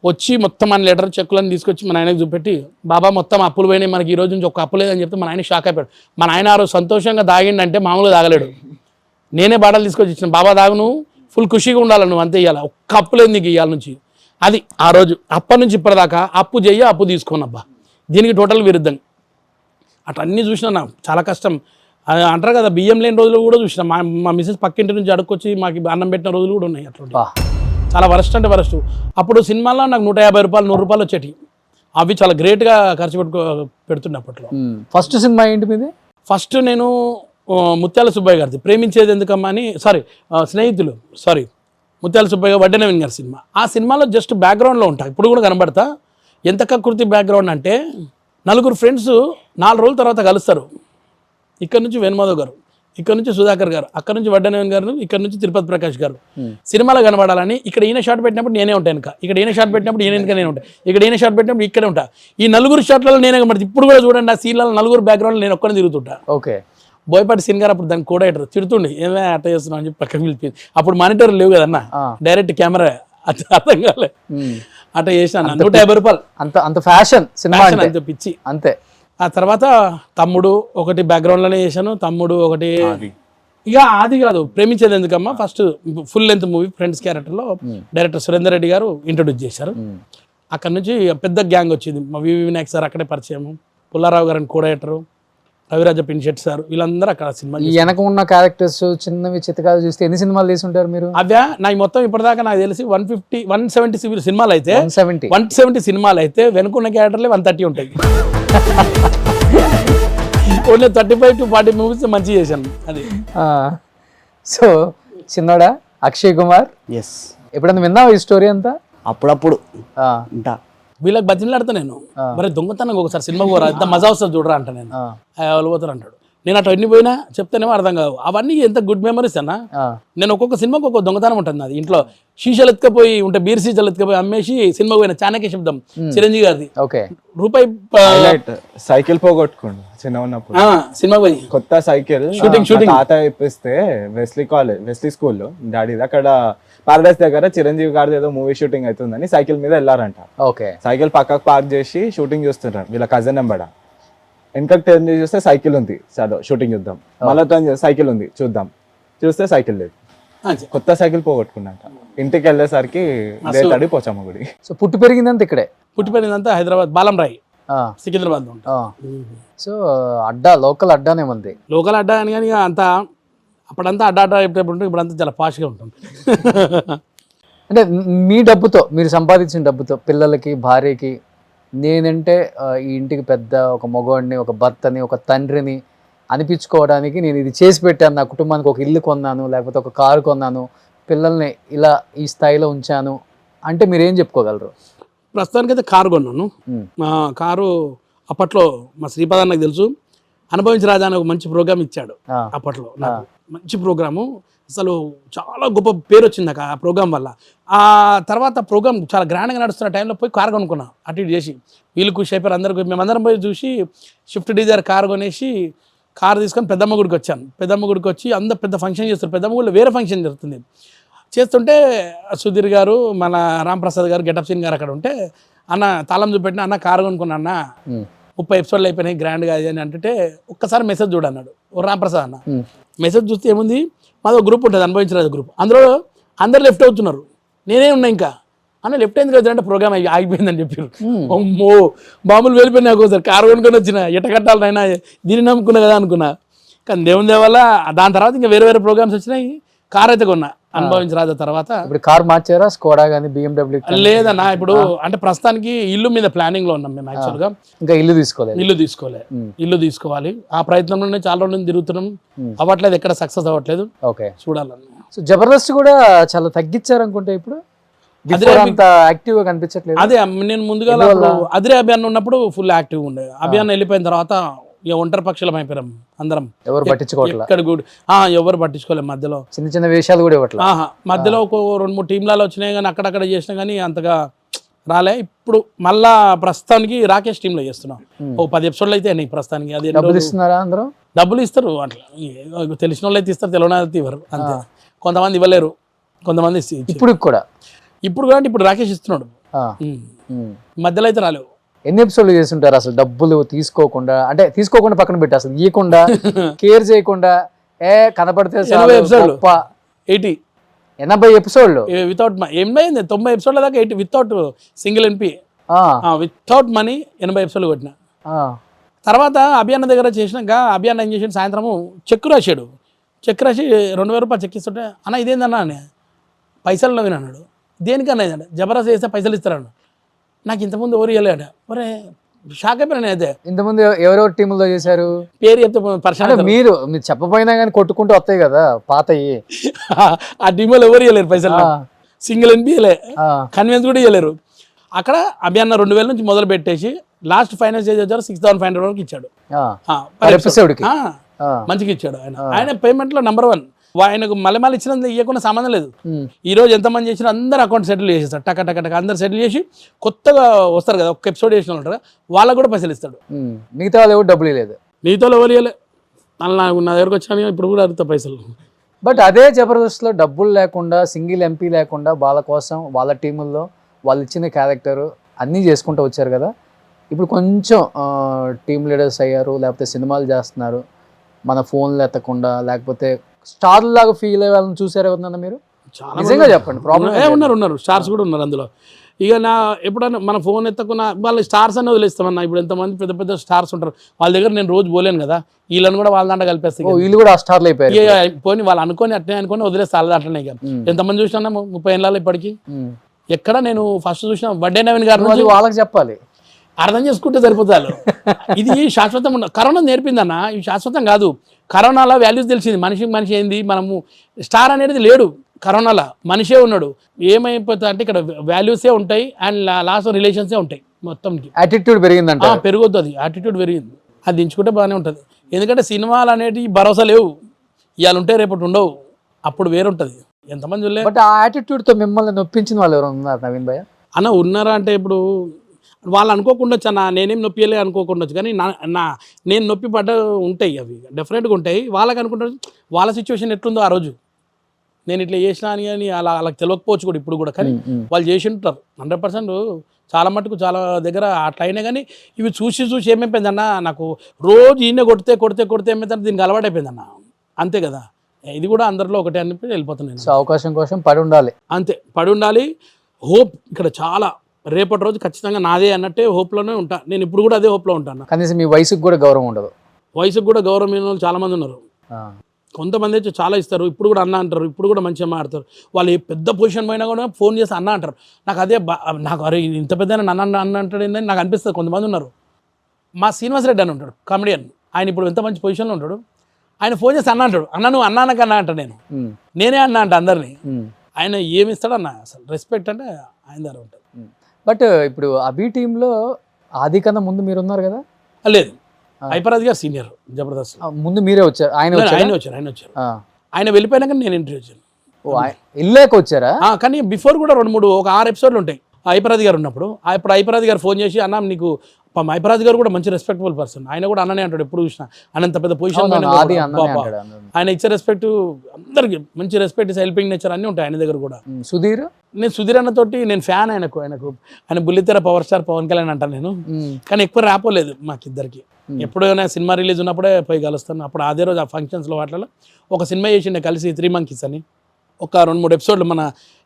వచ్చి మొత్తం మన లెటర్ చెక్కులను తీసుకొచ్చి మన ఆయనకు చూపెట్టి, బాబా మొత్తం అప్పులు పోయినాయి, మనకి ఈ రోజు నుంచి ఒక అప్పు లేదని చెప్తే మన ఆయన షాక్ అయిపోయాడు. మన ఆయన ఆ రోజు సంతోషంగా దాగిండంటే మామూలుగా తాగలేడు. నేనే బాటలు తీసుకొచ్చి ఇచ్చిన, బాబా దాగు, నువ్వు ఫుల్ ఖుషిగా ఉండాలి, నువ్వు అంతే ఇవ్వాలి, ఒక్క అప్పు లేదు నీకు ఇవాళ నుంచి. అది ఆ రోజు. అప్పటి నుంచి ఇప్పటిదాకా అప్పు చెయ్యి, అప్పు తీసుకోనబ్బా. దీనికి టోటల్ విరుద్ధం. అట్లా అన్నీ చూసినా నాకు చాలా కష్టం. అంటారు కదా, బియ్యం లేని రోజులు కూడా చూసిన. మా మిసెస్ పక్కింటి నుంచి అడుక్కొచ్చి మాకు అన్నం పెట్టిన రోజులు కూడా ఉన్నాయి. అట్లా చాలా వరస్ట్ అంటే వరస్ట్. అప్పుడు సినిమాలో నాకు 150 రూపాయలు, 100 రూపాయలు వచ్చేటి. అవి చాలా గ్రేట్గా ఖర్చు పెడుతుండే అప్పట్లో. ఫస్ట్ సినిమా ఏంటి మీది? ఫస్ట్ నేను ముత్యాల సుబ్బయ్య గారిది ప్రేమించేది ఎందుకమ్మా అని, స్నేహితులు, ముత్యాల సుబ్బయ్య వడ్డనవీన్ గారి సినిమా. ఆ సినిమాలో జస్ట్ బ్యాక్గ్రౌండ్లో ఉంటా, ఇప్పుడు కూడా కనబడతా. ఎంత కకృతి బ్యాక్గ్రౌండ్ అంటే, 4 ఫ్రెండ్స్ 4 రోజుల తర్వాత కలుస్తారు. ఇక్కడ నుంచి వేణుమాధవ్ గారు, ఇక్కడ నుంచి సుధాకర్ గారు, అక్కడ నుంచి వడ్డనవీన్ గారు, ఇక్కడ నుంచి తిరుపతి ప్రకాష్ గారు. సినిమాలో కనబడాలని ఇక్కడ ఈయన షాట్ పెట్టినప్పుడు నేనే ఉంటాను వెనక, ఇక్కడ ఈయన షాట్ పెట్టినప్పుడు ఈయన వెనక నేను ఉంటాను, ఇక్కడ ఈయన షాట్ పెట్టినప్పుడు ఇక్కడే ఉంటా. ఈ 4 షాట్లలో నేనే కనబడుతుంది. ఇప్పుడు కూడా చూడండి, ఆ సీన్లలో 4 బ్యాక్గ్రౌండ్లో నేను ఒక్కనే తిరుగుతుంటా. ఓకే. బోయపాటి సీన్ గారు అప్పుడు దాన్ని కూడా తిడుతుండే, ఏమే అట్ట చేస్తున్నావు అని చెప్పి పక్కకి పిలిపింది. అప్పుడు మానిటర్ లేవు కదన్నా, డైరెక్ట్ కెమెరా, అర్థం కాలే. అట్లా చేశాను. 150 రూపాయలు. అంత ఫ్యాషన్ సినిమా అంత పిచ్చి అంతే. ఆ తర్వాత తమ్ముడు ఒకటి బ్యాక్గ్రౌండ్లోనే చేశాను, తమ్ముడు ఒకటి. ఇక అది కాదు, ప్రేమించేది ఎందుకమ్మా first full length movie friends క్యారెక్టర్లో డైరెక్టర్ సురేందర్ రెడ్డి గారు ఇంట్రొడ్యూస్ చేశారు. అక్కడ నుంచి పెద్ద గ్యాంగ్ వచ్చింది. మా వివి వినాయక్ సార్ అక్కడే పరిచయము, పుల్లారావు గారు అని కోడేటరు, రవిరాజ పిన్షెట్ సార్, వీళ్ళందరూ అక్కడ సినిమా. వెనక ఉన్న క్యారెక్టర్స్ చిన్నవి చిత్తకాలు చూస్తే ఎన్ని సినిమాలు తీసుంటారు మీరు? అదే నాకు మొత్తం ఇప్పటిదాకా నాకు తెలిసి 170 సినిమాలు అయితే 170 సినిమాలు అయితే వెనుకున్న క్యారెక్టర్లే 130 ఉంటాయి. ఓన్లీ 35 to 40 మూవీస్ మంచిగా చేశాను. అది సో చిన్నోడా అక్షయ్ కుమార్. ఎస్. ఎప్పుడైనా విన్నావు ఈ స్టోరీ అంతా? అప్పుడప్పుడు ఉంటా. వీళ్ళకి బతిలాడతా నేను, మరి దొంగతనం ఒకసారి సినిమా పోరా, ఎంత మజా వస్తుంది చూడరా అంట. నేను వాళ్ళు పోతారు అంటాడు. నేను అటు ఎన్ని పోయినా చెప్తేనేమో అర్థం కావు. అవన్నీ ఎంత గుడ్ మెమరీస్ అన్నా. నేను ఒక్కొక్క సినిమాకి ఒక్కొక్క దొంగతనం ఉంటుంది. అది ఇంట్లో షీషలు ఎత్తుకపోయి ఉంటే, బీర్ సీజలు ఎత్తుకపోయి అమ్మేసి సినిమా పోయిన చాణక్య శబ్దం చిరంజీవి గారిది. రూపాయి సైకిల్ పోగొట్టుకోండి చిన్న ఉన్నప్పుడు. సినిమా పోయి కొత్త సైకిల్ షూటింగ్ తాత ఇప్పిస్తే వెస్లీ స్కూల్లో డాడీ అక్కడ పారడైస్ దగ్గర చిరంజీవి గారిది ఏదో మూవీ షూటింగ్ అవుతుందని సైకిల్ మీద వెళ్ళారంట. సైకిల్ పక్కకు పార్క్ చేసి షూటింగ్ చూస్తుంటారు. వీళ్ళ కజిన్ ఎంబడ వెనక టర్న్ చూస్తే సైకిల్ ఉంది, చదువు షూటింగ్ చూద్దాం. మళ్ళీ టర్న్ సైకిల్ ఉంది చూద్దాం, చూస్తే సైకిల్ లేదు. కొత్త సైకిల్ పోగొట్టుకున్నట్ట. ఇంటికి వెళ్ళేసరికి తడి పోచమ్మ గుడి. సో పుట్టి పెరిగిందంతా ఇక్కడే? పుట్టి పెరిగిందంతా హైదరాబాద్, బాలంరాయి, సికింద్రాబాద్. సో అడ్డా, లోకల్ అడ్డానే ఉంది. లోకల్ అడ్డా అని కానీ అంతా అప్పుడంతా అడ్డా ఎప్పుడు ఇప్పుడంతా చాలా పాష్గా ఉంటుంది. అంటే మీ డబ్బుతో, మీరు సంపాదించిన డబ్బుతో పిల్లలకి, భార్యకి, నేనంటే ఈ ఇంటికి పెద్ద ఒక మగవాడిని, ఒక భర్తని, ఒక తండ్రిని అనిపించుకోవడానికి నేను ఇది చేసి పెట్టాను, నా కుటుంబానికి ఒక ఇల్లు కొన్నాను, లేకపోతే ఒక కారు కొన్నాను, పిల్లల్ని ఇలా ఈ స్థాయిలో ఉంచాను అంటే మీరు ఏం చెప్పుకోగలరు? ప్రస్తుతానికైతే కారు కొన్నాను. మా కారు అప్పట్లో మా శ్రీపాద నాకు తెలుసు, అనుభవించి రాజా అని ఒక మంచి ప్రోగ్రామ్ ఇచ్చాడు ఆ, అప్పట్లో నాకు. మంచి ప్రోగ్రాము, అసలు చాలా గొప్ప పేరు వచ్చింది నాకు ఆ ప్రోగ్రామ్ వల్ల. ఆ తర్వాత ప్రోగ్రామ్ చాలా గ్రాండ్గా నడుస్తున్న టైంలో పోయి కార్ కొనుక్కున్నా, అటు ఇటు చేసి వీళ్ళు ఖుషి అయిపోయారు అందరికి. మేమందరం పోయి చూసి షిఫ్ట్ డిజైర్ కార్ కొనేసి కార్ తీసుకొని పెద్దమ్మ గుడికి వచ్చాను. పెద్దమ్మ గుడికి వచ్చి అందరు పెద్ద ఫంక్షన్ చేస్తారు. పెద్దమ్మ గుడిలో వేరే ఫంక్షన్ జరుగుతుంది. చేస్తుంటే సుధీర్ గారు, మన రాంప్రసాద్ గారు, గెటప్ సీన్ గారు అక్కడ ఉంటే, అన్న తాళం చూపెట్టిన, అన్న కారు కొనుక్కున్నా అన్న, 30 ఎపిసోడ్లు అయిపోయినాయి గ్రాండ్గా అది అని అంటే, ఒక్కసారి మెసేజ్ చూడన్నాడు ఓ రాంప్రసాద్ అన్న. మెసేజ్ చూస్తే ఏముంది, మాది ఒక గ్రూప్ ఉంటుంది అనుభవించరాదు గ్రూప్, అందులో అందరు లెఫ్ట్ అవుతున్నారు, నేనే ఉన్నా ఇంకా. అన్న లెఫ్ట్ అయింది కదా అంటే ప్రోగ్రామ్ ఆగిపోయిందని చెప్పారు. అమ్మో మామూలు వెళ్ళిపోయినా ఒకసారి కారు కొనుక్కొని వచ్చిన, ఎట్ట కట్టాలనైనా దీన్ని నమ్ముకున్నా కదా అనుకున్నా. కానీ దేవుని దేవల్ల దాని తర్వాత ఇంకా వేరే వేరే ప్రోగ్రామ్స్ వచ్చినాయి. కార్ అయితే కొన్నా అనుభవించరాదు తర్వాత. ఇప్పుడు కార్ మార్చారా, స్కోడా కానీ BMW? లేదన్నా, ఇప్పుడు అంటే ప్రస్తుతానికి ఇల్లు మీద ప్లానింగ్ లో ఉన్నాం మేము. యాక్చువల్గా ఇంకా ఇల్లు తీసుకోలేదు. ఇల్లు తీసుకోవాలి. ఆ ప్రయత్నంలోనే చాలా రోజులు తిరుగుతున్నాం, అవ్వట్లేదు, ఎక్కడ సక్సెస్ అవ్వట్లేదు. ఓకే. చూడాలన్నా. సో జబర్దస్త్ కూడా చాలా తగ్గించారు అనుకుంటే ఇప్పుడు అంత యాక్టివ్ గా కనిపించట్లేదు. అదే నేను ముందుగా అదిరే అభియాన్ ఉన్నప్పుడు ఫుల్ యాక్టివ్ ఉండే. అభియాన్ వెళ్ళిపోయిన తర్వాత ఇక ఒంటరి పక్షులం అయిపోయాం అందరం. ఎవరు పట్టించుకోవట్లేదు. ఎక్కడ కూడా ఎవరు పట్టించుకోలేదు. మధ్యలో చిన్న చిన్న వేషాలు కూడా ఇవ్వట్లేదు. మధ్యలో ఒక 2-3 టీంలలో వచ్చినాయి కానీ అక్కడక్కడ చేసినా కానీ అంతగా రాలే. ఇప్పుడు మళ్ళా ప్రస్తుతానికి రాకేష్ టీంలో చేస్తున్నాం. ఓ 10 ఎపిసోడ్లు అయితే అయినాయి ప్రస్తుతానికి. అది డబ్బులు ఇస్తున్నారా అందరూ? డబ్బులు ఇస్తారు, అట్లా తెలిసిన వాళ్ళు అయితే ఇస్తారు, తెలియని అయితే ఇవ్వరు అంతే. కొంతమంది ఇవ్వలేరు, కొంతమంది ఇప్పుడు కూడా ఇప్పుడు రాకేష్ ఇస్తున్నాడు. మధ్యలో అయితే రాలేవు. ఎన్ని ఎపిసోడ్లు చేస్తుంటారు అసలు డబ్బులు తీసుకోకుండా? అంటే తీసుకోకుండా పక్కన పెట్టి అసలు ఇవ్వకుండా కేర్ చేయకుండా కనపడితే 80 ఎపిసోడ్లు వితౌట్ 90 ఎపిసోడ్ల దాకా 80 వితౌట్ సింగిల్ ఎన్పి వితౌట్ మనీ 80 ఎపిసోడ్లు కొట్టిన. తర్వాత అభియాన్ దగ్గర చేసినాక అభియాన్ ఏం చేసాడు, సాయంత్రము చెక్ రాశాడు. చెక్ రాసి 2000 రూపాయలు చెక్ ఇస్తుంటే, అన్న ఇదేందన్నా అని, పైసలు నవ్విన అన్నాడు. దేనికన్నా ఇదండి, జబర్దస్త్ చేస్తే పైసలు ఇస్తారన్నాడు. నాకు ఇంతకుముందు ఎవరు ఇవ్వలేడు. ఒరే షాక్ అయిపోయాను అయితే. ఇంతకుముందు ఎవరెవరు టీముల్లో చేశారు? పేరు చెప్తే పరిశ్రమ మీరు చెప్పపోయినా కానీ కొట్టుకుంటూ వస్తాయి కదా పాతయి. ఆ టీంలో ఎవరు ఇవ్వలేరు పైసలు, సింగిల్ ఎన్పిలే, కన్వీన్స్ కూడా ఇవ్వలేరు. అక్కడ అభియాన్ 2000 నుంచి మొదలు పెట్టేసి లాస్ట్ ఫైనల్ స్టేజ్ వచ్చారు 6500 వరకు ఇచ్చాడు. మంచిగా ఇచ్చాడు ఆయన. ఆయన పేమెంట్ లో నెంబర్ 1. ఆయనకు మళ్ళీ ఇచ్చినందుకు ఇవ్వకుండా సంబంధం లేదు. ఈ రోజు ఎంతమంది చేసినా అందరు అకౌంట్ సెటిల్ చేసేస్తారు. టక అందరు సెటిల్ చేసి కొత్తగా వస్తారు కదా, ఒక ఎపిసోడ్ చేసిన ఉంటారు, వాళ్ళకు కూడా పైసలు ఇస్తాడు. మిగతా వాళ్ళు ఎవరు డబ్బులు లేదు. మిగతా ఎవరు ఇవ్వలే. మళ్ళీ నా దగ్గరకు వచ్చాను, ఇప్పుడు కూడా అడుగుతా పైసలు. బట్ అదే జబర్దస్త్లో డబ్బులు లేకుండా, సింగిల్ ఎంపీ లేకుండా, వాళ్ళ కోసం వాళ్ళ టీముల్లో వాళ్ళు ఇచ్చిన క్యారెక్టర్ అన్నీ చేసుకుంటూ వచ్చారు కదా. ఇప్పుడు కొంచెం టీమ్ లీడర్స్ అయ్యారు, లేకపోతే సినిమాలు చేస్తున్నారు, మన ఫోన్లు ఎత్తకుండా, లేకపోతే స్టార్ లాగా ఫీల్ అయ్యే వాళ్ళని చూసారు ఎవరన్నా మీరు? నిజంగా చెప్పండి. ప్రాబ్లం ఉన్నారు స్టార్స్ కూడా ఉన్నారు అందులో. ఇక ఎప్పుడన్నా మన ఫోన్ ఎత్తకున్నా వాళ్ళు స్టార్స్ అని వదిలేస్తామన్నా. ఇప్పుడు ఎంతమంది పెద్ద పెద్ద స్టార్స్ ఉంటారు, వాళ్ళ దగ్గర నేను రోజు పోలేను కదా, వీళ్ళని కూడా వాళ్ళ దాంట్లో కలిపేస్తాయి. వీళ్ళు కూడా స్టార్లు అయిపోయారు. పోనీ వాళ్ళు అనుకొని అట్నే అనుకొని వదిలేస్తే వాళ్ళ అట్లనే. ఇక ఎంతమంది చూసినా 30 ఏళ్ళలో ఇప్పటికి. ఎక్కడ నేను ఫస్ట్ చూసిన వడ్డే నవీన్ గారు, వాళ్ళకి చెప్పాలి, అర్థం చేసుకుంటే సరిపోతారు. ఇది శాశ్వతం కరోనా నేర్పిందన్న, ఇది శాశ్వతం కాదు. కరోనాలో వాల్యూస్ తెలిసింది, మనిషి ఏంది, మనము స్టార్ అనేది లేడు కరోనాలో, మనిషే ఉన్నాడు. ఏమైపోతుంది అంటే ఇక్కడ వాల్యూసే ఉంటాయి అండ్ లాస్ట్ రిలేషన్సే ఉంటాయి. మొత్తంకి యాటిట్యూడ్ పెరిగిందంట, పెరుగుద్ది. అది యాటిట్యూడ్ పెరిగింది, అది దించుకుంటే బాగానే ఉంటుంది. ఎందుకంటే సినిమాలు అనేటివి భరోసా లేవు, ఇవాళ ఉంటే రేపటి ఉండవు, అప్పుడు వేరుంటుంది. ఎంతమంది చూడలేదు. బట్ ఆ యాటిట్యూడ్తో మిమ్మల్ని నొప్పించిన వాళ్ళు ఎవరు ఉన్నారు నవీన్ భయ్య? అన్న ఉన్నారా అంటే ఇప్పుడు వాళ్ళు అనుకోకుండా వచ్చా, నేనేం నొప్పియలే అనుకోకుండా, కానీ నేను నొప్పి పడ్డ ఉంటాయి, అవి డెఫినెట్గా ఉంటాయి. వాళ్ళకి అనుకుంటారు వాళ్ళ సిచ్యువేషన్ ఎట్లుందో ఆ రోజు, నేను ఇట్లా చేసినా అని వాళ్ళకి తెలియకపోవచ్చు కూడా ఇప్పుడు కూడా. కానీ వాళ్ళు చేసి ఉంటారు 100%. చాలా మటుకు చాలా దగ్గర అట్లా అయినా కానీ ఇవి చూసి ఏమైపోయిందన్న, నాకు రోజు ఈయన కొడితే ఏమైందంటే దీనికి అలవాటు అయిపోయిందన్న. అంతే కదా, ఇది కూడా అందరిలో ఒకటే అని వెళ్ళిపోతున్నాను. అవకాశం కోసం పడి ఉండాలి, అంతే పడి ఉండాలి. హోప్ ఇక్కడ చాలా, రేపటి రోజు ఖచ్చితంగా నాదే అన్నట్టే హోప్లోనే ఉంటా నేను. ఇప్పుడు కూడా అదే హోప్లో ఉంటాను. కనీసం మీ వయసుకు కూడా గౌరవం ఉండదు. వయసుకు కూడా గౌరవం ఇవ్వని వాళ్ళు చాలా మంది ఉన్నారు. కొంతమంది అయితే చాలా ఇస్తారు, ఇప్పుడు కూడా అన్న అంటారు, ఇప్పుడు కూడా మంచిగా మాడతారు. వాళ్ళు ఏ పెద్ద పొజిషన్ పోయినా కూడా ఫోన్ చేసి అన్న అంటారు. నాకు అదే నాకు అరే ఇంత పెద్ద అన్న అంటాడు ఏంటని నాకు అనిపిస్తుంది. కొంతమంది ఉన్నారు. మా శ్రీనివాస్ రెడ్డి అని ఉంటాడు, కామెడియన్. ఆయన ఇప్పుడు ఎంత మంచి పొజిషన్లో ఉంటాడు. ఆయన ఫోన్ చేసి అన్న అంటాడు, అన్న నువ్వు అన్నానకన్నా అంట, నేనే అన్నా అంట అందరినీ. ఆయన ఏమి ఇస్తాడు అన్న, అసలు రెస్పెక్ట్ అంటే ఆయన దగ్గర ఉంటుంది. బట్ ఇప్పుడు అభి టీంలో ఆది కన్నా ముందు మీరు ఉన్నారు కదా? లేదు, హైపరాజ్ గారు సీనియర్ జబర్దస్త్. ముందు మీరే వచ్చారు, ఆయన ఆయన వచ్చారు. ఆయన వెళ్ళిపోయినాక నేను ఎంట్రీ వచ్చాను. వెళ్ళాక వచ్చారా? కానీ బిఫోర్ కూడా 2-3 ఒక 6 ఎపిసోడ్లు ఉంటాయి హైపరాజ్ గారు ఉన్నప్పుడు. అప్పుడు హైపరాజ్ గారు ఫోన్ చేసి, అన్న నీకు హైపరాజ్ గారు కూడా మంచి రెస్పెక్టబుల్ పర్సన్, ఆయన కూడా అన్ననే అంటాడు ఎప్పుడు చూసినా, అనంత పెద్ద పొజిషన్ ఆయన ఇచ్చే రెస్పెక్ట్ అందరికి మంచి రెస్పెక్ట్, హెల్పింగ్ నేచర్ అన్నీ ఉంటాయి ఆయన దగ్గర కూడా. నేను సుధీర్ అన్నతోటి నేను ఫ్యాన్ ఆయనకు. ఆయన బుల్లితెర పవర్ స్టార్ పవన్ కళ్యాణ్ అంటాను నేను, కానీ ఎక్కువ రాపోలేదు మాకిద్దరికి. ఎప్పుడైనా సినిమా రిలీజ్ ఉన్నప్పుడే పోయి కలుస్తాను. అప్పుడు అదే రోజు ఆ ఫంక్షన్స్లో వాటిలో ఒక సినిమా చేసిండే కలిసి 3 Monkeys అని, ఒక 2-3 ఎపిసోడ్లు మన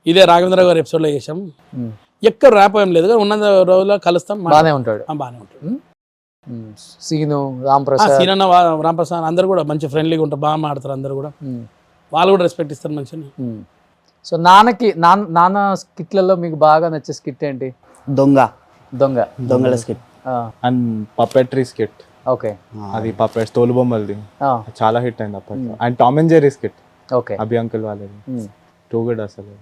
ఇదే రాఘవేంద్ర గారి ఎపిసోడ్లో చేసాం. ఎక్కడ ర్యాప్ ఏం లేదు, ఉన్న రోజుల్లో కలుస్తాం, బాగానే ఉంటాడు. సీను రాంప్రసాద్, సీనన్న రాంప్రసాద్ అందరూ కూడా మంచి ఫ్రెండ్లీగా ఉంటారు, బాగా మాడతారు అందరు కూడా, వాళ్ళు కూడా రెస్పెక్ట్ ఇస్తారు మంచిగా. సో నాన్న స్కిట్లలో మీకు బాగా నచ్చే స్కిట్ ఏంటి? దొంగల skit and puppetry skit. Okay, అది పపెట్స్ తోలుబొమ్మలది చాలా హిట్ అయింది అప్పట్లో. And Tom and Jerry skit, okay, Abhi uncle వాళ్ళది టూ గుడ్ అసలు.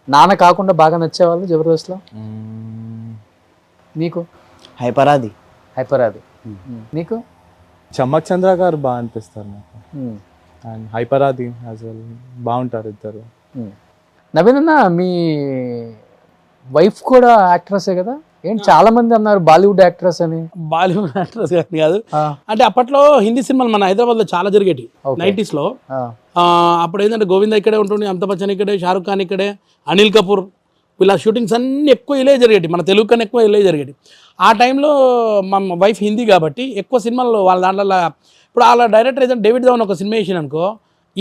నాన్న కాకుండా బాగా నచ్చేవాళ్ళు జబర్దస్త్లో నీకు? హైపరాది. నీకు? చమ్మక్ చంద్ర గారు బాగా అనిపిస్తారు నాకు. అండ్ హైపరాది యాజ్ వెల్ బాగుంటారు ఇద్దరు. నవీన్ అన్న, మీ వైఫ్ కూడా యాక్ట్రెసే కదా? ఏంటి చాలా మంది అన్నారు బాలీవుడ్ యాక్ట్రెస్ అని. బాలీవుడ్ యాక్ట్రెస్ కాదు, అంటే అప్పట్లో హిందీ సినిమాలు మన హైదరాబాద్లో చాలా జరిగేటి 90s లో. అప్పుడు ఏంటంటే గోవిందా ఇక్కడే ఉంటుంది, అమితాబ్ బచ్చన్ ఇక్కడే, షారుఖ్ ఖాన్ ఇక్కడే, అనిల్ కపూర్, ఇలా షూటింగ్స్ అన్నీ ఎక్కువ ఇలే జరిగేటి, మన తెలుగు కన్నా ఎక్కువ ఇలే జరిగేటి. ఆ టైంలో మా వైఫ్ హిందీ కాబట్టి ఎక్కువ సినిమాల్లో వాళ్ళ దాంట్లో, ఇప్పుడు వాళ్ళ డైరెక్టర్ ఏదైనా డేవిడ్ ధావన్ ఒక సినిమా వేసిన అనుకో,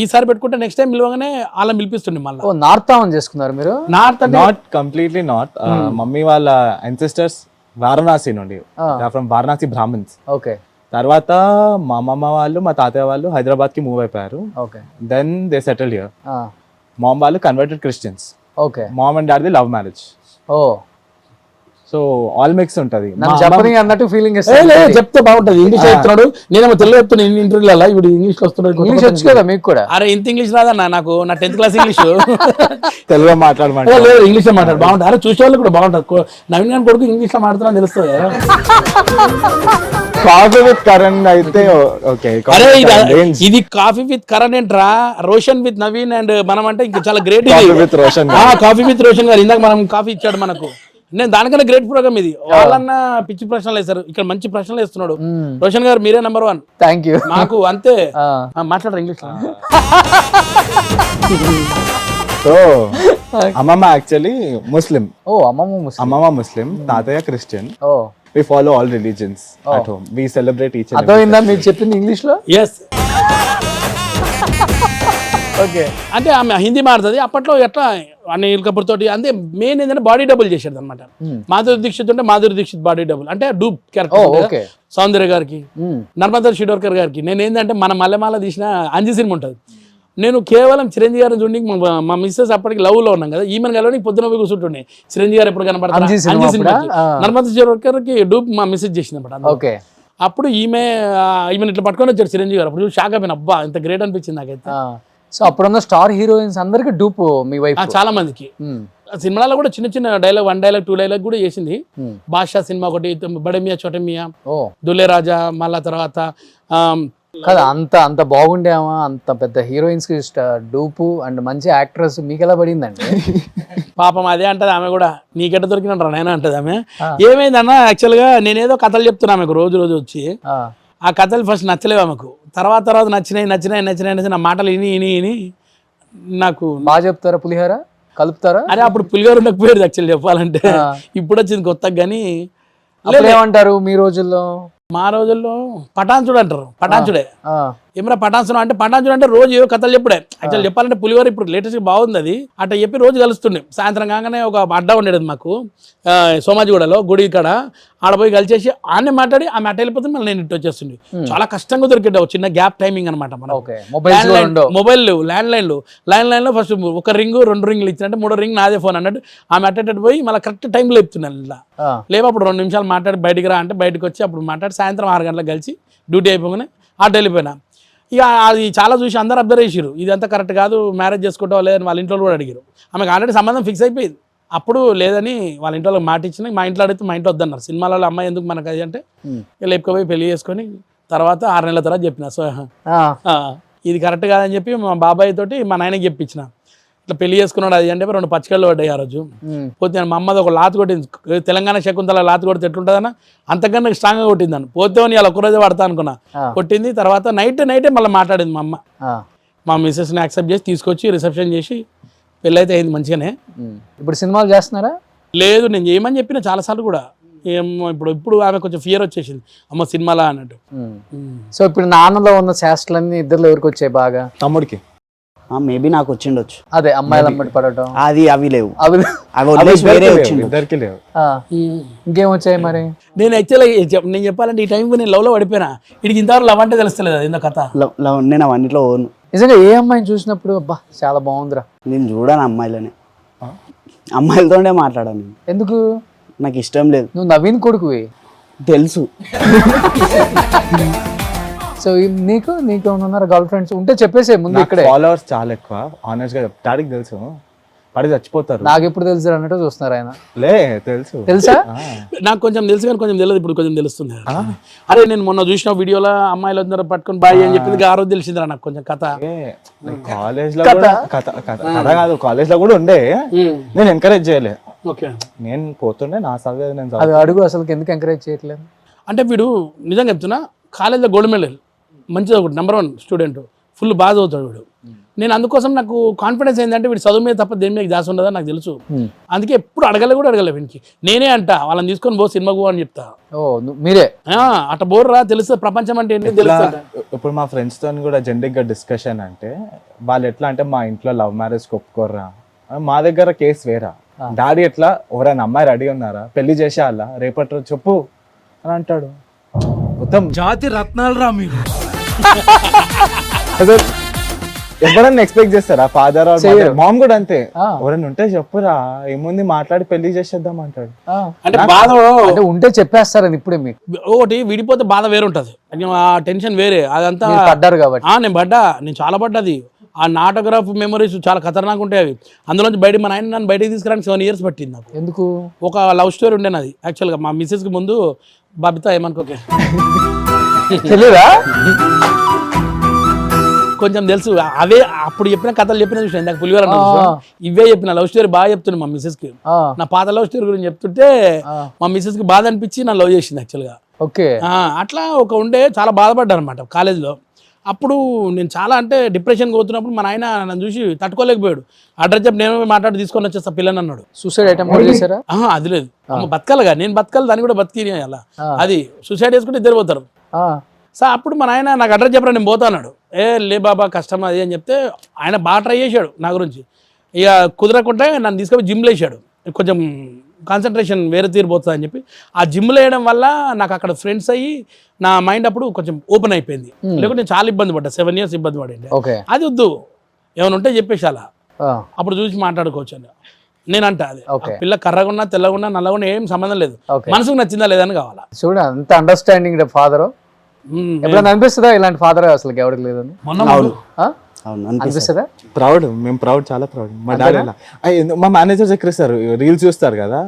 ఈసారి పెట్టుకుంటే నెక్స్ట్ టైం పిలవగానే వాళ్ళని పిలిపిస్తుండే. మళ్ళీ నార్త్ ఆన్ చేసుకున్నారు మీరు? Not completely not. మమ్మీ వాళ్ళ అన్సెస్టర్స్ వారణాసి నుండి, ఫ్రమ్ వారణాసి బ్రాహ్మణ్స్. ఓకే. తర్వాత మా అమ్మమ్మ వాళ్ళు మా తాతయ్య వాళ్ళు హైదరాబాద్ కి మూవ్ అయిపోయారు. Okay. Then they settled here. Mom వాళ్ళు converted Christians. Okay. Mom and dad the love marriage. Oh, so all mix ఉంటది. అన్నట్టు ఫీలింగ్ చెప్తే బాగుంటది. ఇంగ్లీష్ చెప్తున్నాడు, నేనేమో తెలుగు చెప్తున్నా ఇంటర్వ్యూలో, ఇప్పుడు ఇంగ్లీష్ వస్తున్నాడు. ఇంగ్లీష్ వచ్చు కదా మీకు కూడా? అరే ఇంత ఇంగ్లీష్ రాదన్నా నాకు, నా 10th క్లాస్ ఇంగ్లీష్. తెలుగులో మాట్లాడమంటే లేదు, ఇంగ్లీష్ లో మాట్లాడు బాగుంటుంది. అరే చూసే వాళ్ళు కూడా బాగుంటుంది. నవీన్ గారి కొడుకు ఇంగ్లీష్ లో మాట్లాడుతున్నా తెలుస్తుంది. కాఫీ విత్ కరణ్ అయితే ఓకే. అరే ఇది కాఫీ విత్ కరణ్ ఏంట్రా, రోషన్ విత్ నవీన్ అండ్ మనం అంటే ఇంకా చాలా great. With Roshan, coffee with Roshan గారు ఇందాక మనం కాఫీ ఇచ్చాడు మనకు. నేను దానికన్నా గ్రేట్ ప్రోగ్రామ్ ఇది. వాళ్ళన్నా పిచ్చి ప్రశ్నలు వేస్తారు, ఇక్కడ మంచి ప్రశ్నలు వేస్తున్నాడు రోషన్ గారు. మీరే నెంబర్ 1. Thank you. నాకు అంతే. మాట్లాడరు ఇంగ్లీష్ లో. సో అమ్మమ్మ యాక్చువల్లీ ముస్లిం. అమ్మమ్మ ముస్లిం, తాతయ్య Christian. We follow all religions at home. We celebrate each and every. అర్థమైందా మీరు చెప్పింది ఇంగ్లీష్ లో? yes. ఓకే, అంటే ఆమె హిందీ మారుతుంది. అప్పట్లో ఎట్లా అనిల్ కపూర్ తోటి అంటే మెయిన్ ఏంటంటే బాడీ డబుల్ చేసేది అనమాట. మాధురి దీక్షిత్ ఉంటే మాధురి దీక్షిత్ బాడీ డబుల్, అంటే డూప్ క్యారెక్టర్. సౌందర్య గారికి, నర్మదా షిడోర్కర్ గారికి. నేను ఏంటంటే మన మల్లెమాల తీసిన అంజి సినిమా ఉంటుంది, నేను కేవలం చిరంజీవి గారిని చూడండి. మా మిస్సెస్ అప్పటికి లవ్ లో ఉన్నాం కదా, ఈమెను కలవని పొద్దున పోయి కూర్చుంటుండే. చిరంజీవి గారు ఎప్పుడు కనపడతారు అంజి సినిమా, నర్మదా షిడోర్కర్కి డూప్ మా మిస్సెస్ చేసింది అనమాట. అప్పుడు ఈమెను ఇట్లా పట్టుకొని వచ్చాడు చిరంజీవి గారు. అప్పుడు షాక్ అయిపోయిన, అబ్బా ఇంత గ్రేట్ అనిపించింది నాకైతే. సో అప్పుడున్న స్టార్ హీరోయిన్స్ అందరికి డూప్ మీ వైఫ్? చాలా మందికి. సినిమాలో కూడా చిన్న చిన్న డైలాగ్, 1 డైలాగ్ 2 డైలాగ్ కూడా చేసింది. బాద్షా సినిమా ఒకటి, బడమియా చోటమియా, దులే రాజా, మళ్ళా తర్వాత కదా. అంత బాగుండేమా? అంత పెద్ద హీరోయిన్స్ కి డూపు అండ్ మంచి యాక్ట్రెస్ మీకు ఎలా పడిందండి? పాపం అదే అంటది ఆమె కూడా, నీకెట్ట దొరికినంటారా నాయన అంటది ఆమె. ఏమైందన్నా యాక్చువల్గా నేనేదో కథలు చెప్తున్నా ఆమెకు రోజు వచ్చి. ఆ కథలు ఫస్ట్ నచ్చలేవు ఆమెకు, తర్వాత నచ్చినాయి నా మాటలు విని నాకు. బాగా చెప్తారా? పులిహోర కలుపుతారా? అరే అప్పుడు పులిహోర ఉండకపోయారు యాక్చువల్ చెప్పాలంటే, ఇప్పుడు వచ్చింది కొత్తగా. కానీ ఏమంటారు మీ రోజుల్లో? మా రోజుల్లో పటాన్చుడు అంటారు. పటాన్చుడే ఏమరా పటాన్సుడు అంటే, పటాన్చుడు అంటే రోజు ఏవో కథలు చెప్పుడే. యాక్చువల్ చెప్పాలంటే పులిహోర ఇప్పుడు లేటెస్ట్ బాగుంది అది. అట్లా చెప్పి రోజు కలుస్తుండే. సాయంత్రం కాగానే ఒక అడ్డా ఉండేది మాకు సోమాజిగూడలో గుడి కాడ. ఆడ పోయి కలిసేసి ఆడనే మాట్లాడి ఆమె అట్ట వెళ్ళిపోతే మళ్ళీ నేను ఇటు వచ్చేస్తుంది. చాలా కష్టంగా దొరికేది, చిన్న గ్యాప్ టైమింగ్ అనమాట. మొబైల్ లేవు, ల్యాండ్ లైన్ లో ఫస్ట్ 1 రింగ్ 2 రింగ్లు ఇచ్చినట్టు 3వ రింగ్ నాదే ఫోన్ అన్నట్టు ఆమె అట్టేటట్టు పోయి మళ్ళీ కరెక్ట్ టైంలో చెప్తున్నాను. ఇలా లేవు అప్పుడు 2 నిమిషాలు మాట్లాడి బయటికి రా అంటే బయటకు వచ్చి అప్పుడు మాట్లాడి సాయంత్రం 6 గంటలకు కలిసి డ్యూటీ అయిపోగానే అటు వెళ్ళిపోయినా. ఇక అది చాలా చూసి అందరూ అబ్జర్వ్ చేసారు, ఇదంతా కరెక్ట్ కాదు, మ్యారేజ్ చేసుకుంటావా లేదని వాళ్ళ ఇంట్లో కూడా అడిగారు. ఆమెకు ఆల్రెడీ సంబంధం ఫిక్స్ అయిపోయింది. అప్పుడు లేదని వాళ్ళ ఇంట్లో మాట ఇచ్చిన, మా ఇంట్లో అడిగితే మా ఇంట్లో వద్దన్నారు. సినిమాలలో అమ్మాయి ఎందుకు మనకు అది అంటే లేకపోయి పెళ్లి చేసుకొని తర్వాత 6 నెలల తర్వాత చెప్పిన సో ఇది కరెక్ట్ కాదని చెప్పి మా బాబాయ్ తోటి మా నాయనకి చెప్పించిన ఇట్లా పెళ్లి చేసుకున్నాడు అది అంటే 2 పచ్చికళ్ళు పడ్డాయి ఆ రోజు. పోతే మా అమ్మది ఒక లాత్ కొట్టింది, తెలంగాణ శకుంతల లాత్ కొడితే ఎట్లుంటుందన్న అంతకన్నా స్ట్రాంగ్గా కొట్టిందని. పోతే ఇలా ఒక్కరోజే పడతా అనుకున్నా, కొట్టింది. తర్వాత నైటే మళ్ళీ మాట్లాడింది మా అమ్మ. మా మిస్సెస్ని యాక్సెప్ట్ చేసి తీసుకొచ్చి రిసెప్షన్ చేసి పెళ్ళి అయితే అయింది మంచిగానే. ఇప్పుడు సినిమాలు చేస్తున్నారా? లేదు, నేను చేయమని చెప్పిన చాలాసార్లు కూడా. ఏమో ఇప్పుడు ఆమె కొంచెం ఫియర్ వచ్చేసింది, అమ్మ సినిమాలా అన్నట్టు. సో ఇప్పుడు నాన్నలో ఉన్న శాస్త్రాలన్నీ ఇద్దరు ఎవరికి వచ్చాయి బాగా? తమ్ముడికి మేబీ నాకు వచ్చిండొచ్చు. అదే అమ్మాయిలు అమ్మటి పడటం అవి లేవు, అవి అవి వదిలేసి వేరే వచ్చిండు. ఇద్దరికి లేవు. ఇంకేం వచ్చాయి మరి? నేను యాక్చువల్గా నేను చెప్పాలంటే ఈ టైంకి నేను లవ్లో పడిపోయినా. వీడికి ఇంతవరకు లవ్ అంటే తెలుస్తలేదు, అది కథ. నేను అవన్నిట్లో ఓను. నిజంగా ఏ అమ్మాయిని చూసినప్పుడు అబ్బా చాలా బాగుందిరా? నేను చూడాను అమ్మాయిలనే, అమ్మాయిలతోనే మాట్లాడాను నేను. ఎందుకు? నాకు ఇష్టం లేదు. నువ్వు నవీన్ కొడుకువి తెలుసు. సో నీకు ఉన్నారు గర్ల్ ఫ్రెండ్స్ ఉంటే చెప్పేసే ముందు. ఇక్కడే ఫాలోవర్స్ చాలా ఎక్కువ, ఆనెస్ట్ గా డాడీకి తెలుసు, పడి చచ్చిపోతారు. నాకు ఎప్పుడు తెలుసు అన్నట్టు చూస్తున్నారు ఆయన. తెలుసా? నాకు కొంచెం తెలుసు కానీ కొంచెం తెలియదు, ఇప్పుడు కొంచెం తెలుస్తుంది. అరే నేను మొన్న చూసిన వీడియోలో అమ్మాయిలు అందరూ పట్టుకొని బాయ్ అని చెప్పింది, ఆ రోజు తెలిసిందిరా నాకు కొంచెం కథ. కాలేజ్ లో కథ కాదు, కాలేజ్ లో కూడా ఉండే, నేను ఎంకరేజ్ చేయలే. నేను పోతుండే నా చదివేది నేను. అది అడుగు, అసలు ఎందుకు ఎంకరేజ్ చేయట్లేదు అంటే వీడు నిజంగా చెప్తున్నా, కాలేజ్లో గోల్డ్ మెడల్ మంచిది, ఒకటి నెంబర్ 1 స్టూడెంట్, ఫుల్ బాగా చదువుతాడు వీడు. నేను అందుకోసం నాకు కాన్ఫిడెన్స్ ఏంటంటే వీడు చదువు మీద తప్ప దేని మీద జాస్ ఉండదని నాకు తెలుసు. అందుకే ఎప్పుడు అడగలే వీనికి. నేనే అంట వాళ్ళని తీసుకొని పో సినిమాకు అని చెప్తా. మీరే అట్లా బోర్ రా, తెలుసు ప్రపంచం అంటే ఏంటి తెలుసు. ఇప్పుడు మా ఫ్రెండ్స్ తో కూడా జనరిక్ గా డిస్కషన్ అంటే వాళ్ళు ఎట్లా అంటే మా ఇంట్లో లవ్ మ్యారేజ్ ఒప్పుకోర్రా, మా దగ్గర కేసు వేరా. డాడీ ఎట్లా ఎవరైనా అమ్మాయి రెడీ ఉన్నారా, పెళ్లి చేసేయాలా, రేపటి రోజు చెప్పు అని అంటాడు. మొత్తం జాతి రత్నాలు రా మీరు. ఎవరన్నా ఎక్స్పెక్ట్ చేస్తారా? ఫాదర్ మామ్ కూడా అంతే, ఎవరైనా ఉంటే చెప్పురా, ఏముంది మాట్లాడి పెళ్లి చేసేద్దాం అంటాడు. అంటే బాధ అంటే ఉంటే చెప్పేస్తారని ఇప్పుడే మీకు. ఒకటి విడిపోతే బాధ వేరే ఉంటుంది, ఆ టెన్షన్ వేరే. అదంతా పడ్డారు కాబట్టి. నేను చాలా పడ్డది. ఆ నాటోగ్రాఫ్ మెమరీస్ చాలా ఖతర్నాక్ ఉంటాయి అవి. అందులోంచి బయట మా నాయన నన్ను బయటకు తీసుకురానికి 7 years పట్టింది నాకు. ఎందుకు? ఒక లవ్ స్టోరీ ఉండే నాది యాక్చువల్గా. మా మిస్సెస్కి ముందు బాబితా ఏమనుకోకే తెలియదా? కొంచెం తెలుసు. అవే అప్పుడు చెప్పిన కథలు చెప్పిన చూసిన ఇందాక పులివెల ఇవే చెప్పిన లవ్ స్టోరీ బాగా చెప్తున్నాను మా మిస్సెస్కి. నా పాత లవ్ స్టోరీ గురించి చెప్తుంటే మా మిస్సెస్కి బాధ అనిపించి నన్ను లవ్ చేసింది యాక్చువల్గా. ఓకే. అట్లా ఒక ఉండే చాలా బాధపడ్డాను అనమాట కాలేజ్లో. అప్పుడు నేను చాలా అంటే డిప్రెషన్ పోతున్నప్పుడు మా నాయన నన్ను చూసి తట్టుకోలేకపోయాడు. అడ్రస్ చెప్పి నేను మాట్లాడి తీసుకొని వచ్చేస్తా పిల్లని అన్నాడు. సూసైడ్ అటెంప్ట్ చేశారా? అది లేదు, అమ్మ బతకాలిగా, నేను బతకాలి, దాన్ని కూడా బతికి అలా. అది సూసైడ్ చేసుకుంటే ఇద్దరు పోతారు. సో అప్పుడు మా నాయన నాకు అడ్రస్ చెప్పరా, నేను పోతా అన్నాడు. లే బాబా కష్టం అది అని చెప్తే ఆయన బాగా ట్రై చేశాడు నా గురించి. ఇక కుదరకుంటే నన్ను తీసుకొని జిమ్లో వేసాడు. కొంచెం కాన్సన్ట్రేషన్ వేరే తీరిపోతుంది అని చెప్పి ఆ జిమ్లో వేయడం వల్ల నాకు అక్కడ ఫ్రెండ్స్ అయ్యి నా మైండ్ అప్పుడు కొంచెం ఓపెన్ అయిపోయింది. లేకుంటే నేను చాలా ఇబ్బంది పడ్డా, 7 years ఇబ్బంది పడింది. అది వద్దు, ఏమైనా ఉంటే చెప్పేసి అలా అప్పుడు చూసి మాట్లాడుకోవచ్చు అని నేనంట. అది పిల్ల కర్రగున్నా తెల్లగున్నా నల్లగున్నా ఏం సంబంధం లేదు, మనసుకు నచ్చిందా లేదని కావాలా. చూడ అంత అండర్స్టాండింగ్ ఫాదర్. ఎప్పుడైనా అనిపిస్తుందా ఇలాంటి ఫాదర్ అసలు ఎవరికి లేదని? అనిపిస్తుందా? ప్రౌడ్, మేము ప్రౌడ్, చాలా ప్రౌడ్. మా డాడీ మా మేనేజర్స్ ఎక్కిస్తారు, రీల్స్ చూస్తారు కదా,